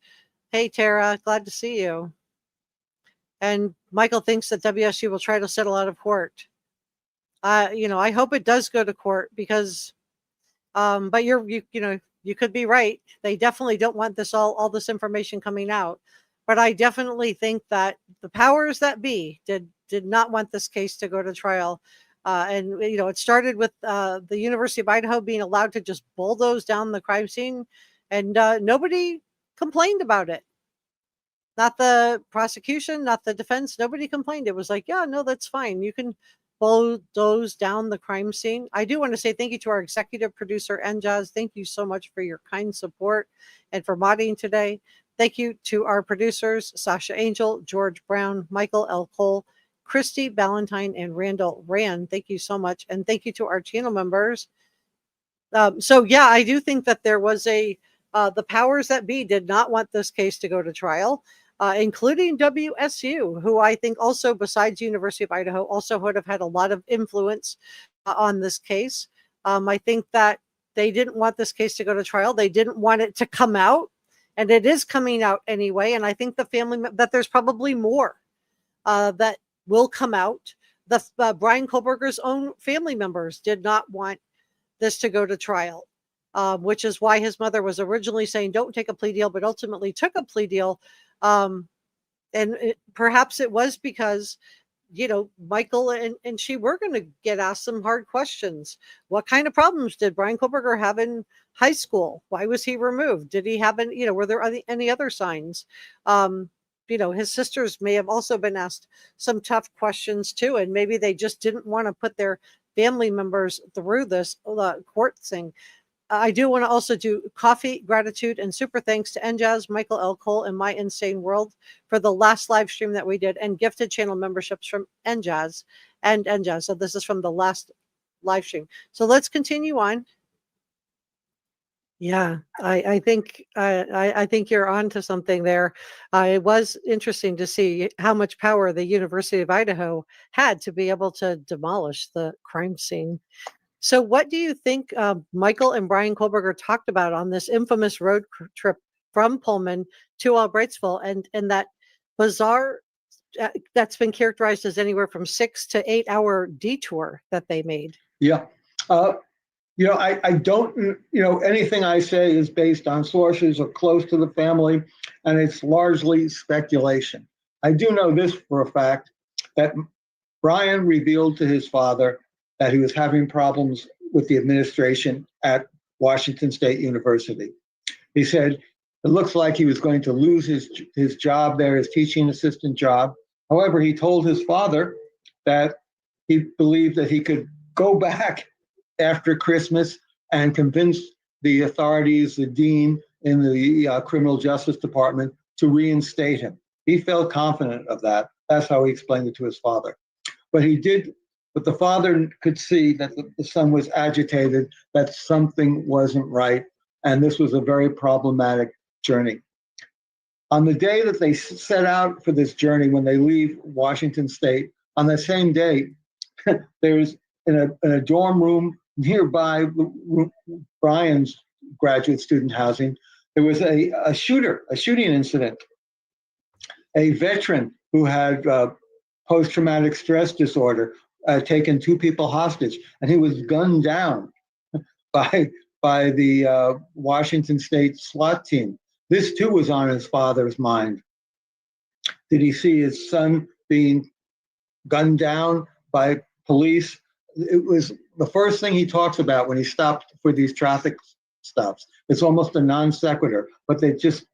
Hey, Tara, glad to see you. And Michael thinks that WSU will try to settle out of court. I hope it does go to court because, but you could be right. They definitely don't want all this information coming out. But I definitely think that the powers that be did not want this case to go to trial. And it started with the University of Idaho being allowed to just bulldoze down the crime scene, and nobody complained about it. Not the prosecution, not the defense. Nobody complained. It was like, yeah, no, that's fine. You can bulldoze down the crime scene. I do want to say thank you to our executive producer, Njaz. Thank you so much for your kind support and for modding today. Thank you to our producers, Sasha Angel, George Brown, Michael L. Cole, Christy Ballantyne, and Randall Rand. Thank you so much. And thank you to our channel members. So yeah, I do think that there was the powers that be did not want this case to go to trial, including WSU, who I think also, besides University of Idaho, also would have had a lot of influence on this case. I think that they didn't want this case to go to trial. They didn't want it to come out, and it is coming out anyway. And I think that there's probably more that will come out. The Bryan Kohberger's own family members did not want this to go to trial, which is why his mother was originally saying don't take a plea deal, but ultimately took a plea deal. Perhaps it was because Michael and she were going to get asked some hard questions. What kind of problems did Bryan Kohberger have in high school? Why was he removed? Did he have were there any other signs? His sisters may have also been asked some tough questions too, and maybe they just didn't want to put their family members through this court thing. I do want to also do coffee, gratitude, and super thanks to Njaz, Michael L. Cole, and My Insane World for the last live stream that we did, and gifted channel memberships from Njaz and Njaz. So this is from the last live stream. So let's continue on. Yeah, I think you're on to something there. It was interesting to see how much power the University of Idaho had to be able to demolish the crime scene. So what do you think Michael and Bryan Kohberger talked about on this infamous road trip from Pullman to Albrightsville, and that bizarre, that's been characterized as anywhere from 6 to 8 hour detour that they made? Yeah. I don't, anything I say is based on sources or close to the family, and it's largely speculation. I do know this for a fact, that Bryan revealed to his father that he was having problems with the administration at Washington State University. He said it looks like he was going to lose his job there, his teaching assistant job. However, he told his father that he believed that he could go back after Christmas and convince the authorities, the dean in the criminal justice department, to reinstate him. He felt confident of that. That's how he explained it to his father. But the father could see that the son was agitated, that something wasn't right, and this was a very problematic journey. On the day that they set out for this journey, when they leave Washington State, on the same day, there's in a dorm room nearby Bryan's graduate student housing, there was a shooting incident. A veteran who had post-traumatic stress disorder taken 2 people hostage, and he was gunned down by the Washington State SWAT team. This too was on his father's mind. Did he see his son being gunned down by police? It was the first thing he talks about when he stopped for these traffic stops. It's almost a non sequitur, but they just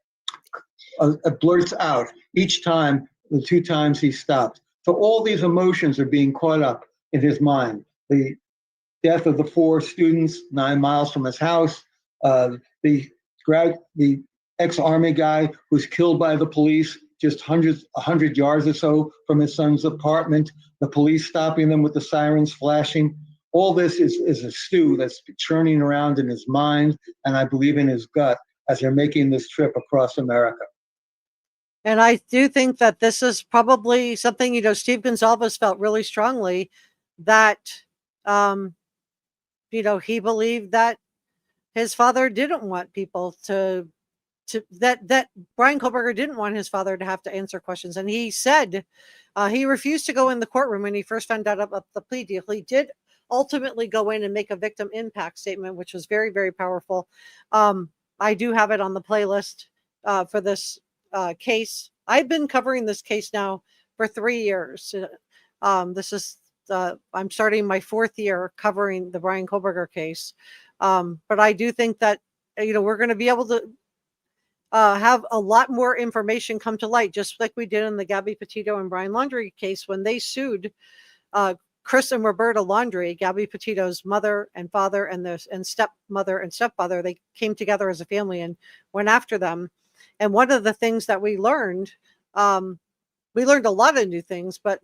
blurts out each time, the 2 times he stopped. So all these emotions are being caught up in his mind. The death of the 4 students 9 miles from his house, the ex-Army guy who's killed by the police just 100 yards or so from his son's apartment, the police stopping them with the sirens flashing. All this is a stew that's churning around in his mind, and I believe in his gut, as they're making this trip across America. And I do think that this is probably something, Steve Gonsalves felt really strongly that, he believed that his father didn't want people that Bryan Kohberger didn't want his father to have to answer questions. And he said he refused to go in the courtroom when he first found out about the plea deal. He did ultimately go in and make a victim impact statement, which was very, very powerful. I do have it on the playlist for this case. I've been covering this case now for 3 years. This is I'm starting my 4th year covering the Bryan Kohberger case. But I do think that we're going to be able to have a lot more information come to light, just like we did in the Gabby Petito and Brian Laundrie case when they sued Chris and Roberta Laundrie, Gabby Petito's mother and father and stepmother and stepfather. They came together as a family and went after them. And one of the things that we learned a lot of new things, but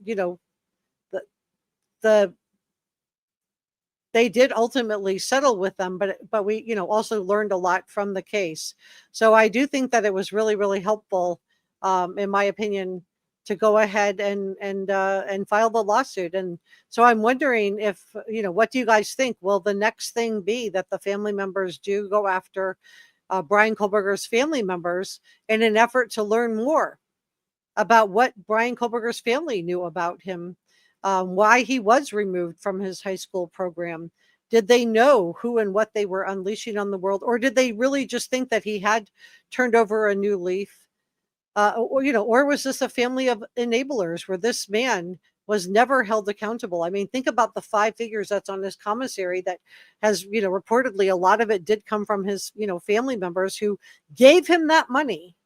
they did ultimately settle with them, but we also learned a lot from the case. So I do think that it was really, really helpful, in my opinion, to go ahead and file the lawsuit. And so I'm wondering if what do you guys think? Will the next thing be that the family members do go after Bryan Kohberger's family members in an effort to learn more about what Bryan Kohberger's family knew about him? Why he was removed from his high school program? Did they know who and what they were unleashing on the world? Or did they really just think that he had turned over a new leaf? Or was this a family of enablers where this man was never held accountable? I mean, think about the 5 figures that's on his commissary that has, reportedly a lot of it did come from his, family members who gave him that money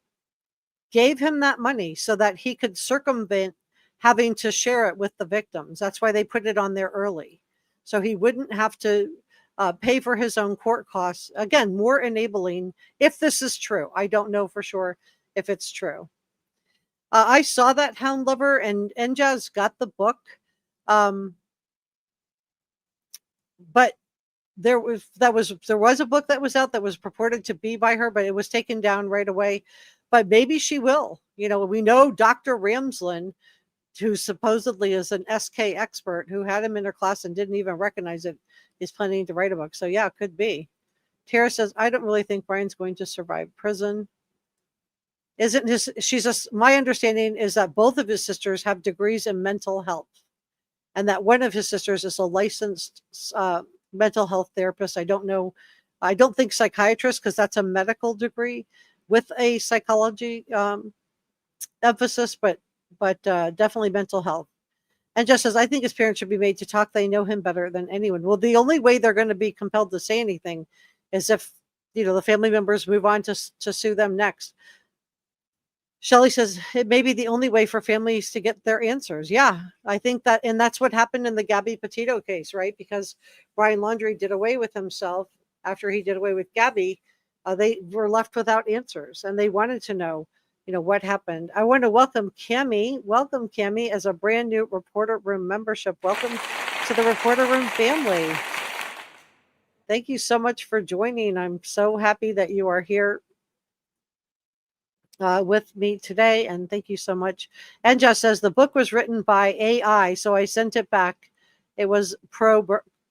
so that he could circumvent having to share it with the victims. That's why they put it on there early, so he wouldn't have to pay for his own court costs. Again, more enabling, if this is true. I don't know for sure if it's true. I saw that, Hound Lover, and Njaz got the book, but there was a book that was out that was purported to be by her, but it was taken down right away. But maybe she will. We know Dr. Ramslin, who supposedly is an SK expert, who had him in her class and didn't even recognize it, is planning to write a book. So yeah, it could be. Tara says, I don't really think Bryan's going to survive prison. My understanding is that both of his sisters have degrees in mental health, and that one of his sisters is a licensed mental health therapist. I don't know. I don't think psychiatrist, because that's a medical degree with a psychology emphasis, but definitely mental health. And just as I think his parents should be made to talk, they know him better than anyone. Well, the only way they're going to be compelled to say anything is if the family members move on to sue them next. Shelley says it may be the only way for families to get their answers. Yeah, I think that, and that's what happened in the Gabby Petito case, right? Because Brian Laundrie did away with himself after he did away with Gabby. They were left without answers, and they wanted to know, what happened. I want to welcome Cammie. Welcome, Cammie, as a brand new Reporter Room membership. Welcome to the Reporter Room family. Thank you so much for joining. I'm so happy that you are here with me today, and thank you so much. And just says the book was written by AI, so I sent it back. It was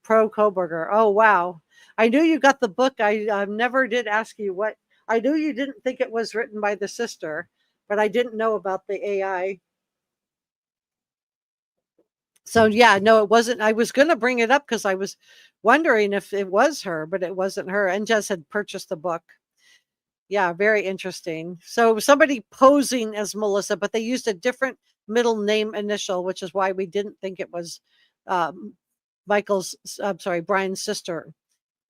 pro Kohberger. Oh, wow. I knew you got the book. I never did ask you what. I knew you didn't think it was written by the sister, but I didn't know about the AI. So yeah, no, it wasn't. I was going to bring it up because I was wondering if it was her, but it wasn't her. And Jess had purchased the book. Yeah, very interesting. So somebody posing as Melissa, but they used a different middle name initial, which is why we didn't think it was um, Brian's sister,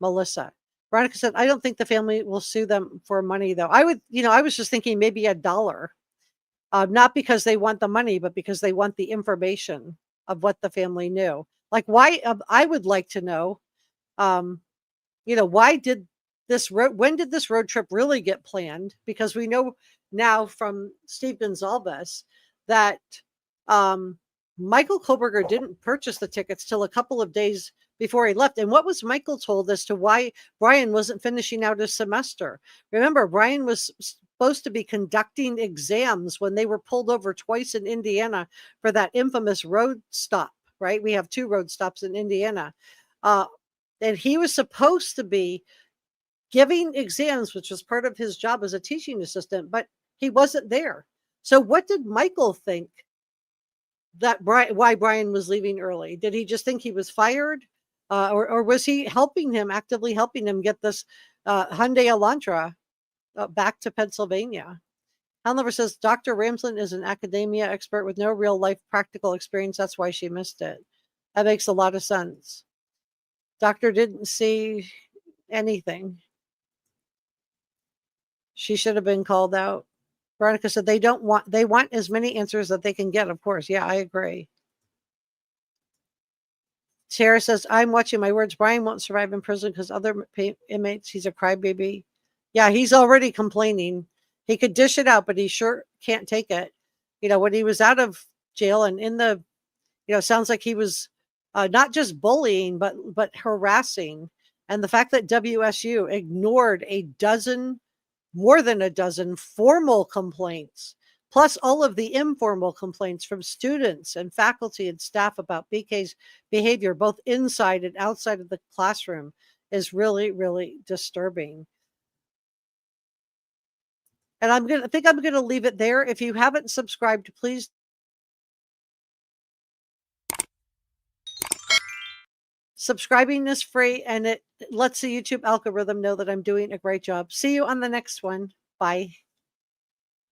Melissa. Veronica said, I don't think the family will sue them for money, though. I would, I was just thinking maybe $1, not because they want the money, but because they want the information of what the family knew. Like, why? I would like to know, why did when did this road trip really get planned? Because we know now from Steve Gonzalez that Michael Kohberger didn't purchase the tickets till a couple of days before he left. And what was Michael told as to why Bryan wasn't finishing out his semester? Remember, Bryan was supposed to be conducting exams when they were pulled over twice in Indiana for that infamous road stop, right? We have 2 road stops in Indiana. And he was supposed to be giving exams, which was part of his job as a teaching assistant, but he wasn't there. So what did Michael think that why Bryan was leaving early? Did he just think he was fired? Or was he actively helping him get this Hyundai Elantra back to Pennsylvania? Hanover says, Dr. Ramsland is an academia expert with no real life practical experience. That's why she missed it. That makes a lot of sense. Doctor didn't see anything. She should have been called out. Veronica said they want as many answers that they can get, of course. Yeah, I agree. Sarah says, I'm watching my words. Bryan won't survive in prison because other inmates, he's a crybaby. Yeah, he's already complaining. He could dish it out, but he sure can't take it. When he was out of jail and in the, sounds like he was not just bullying, but harassing. And the fact that WSU ignored more than a dozen formal complaints, plus all of the informal complaints from students and faculty and staff about BK's behavior, both inside and outside of the classroom, is really, really disturbing. And I'm going to leave it there. If you haven't subscribed, please. Subscribing is free, and it lets the YouTube algorithm know that I'm doing a great job. See you on the next one. Bye.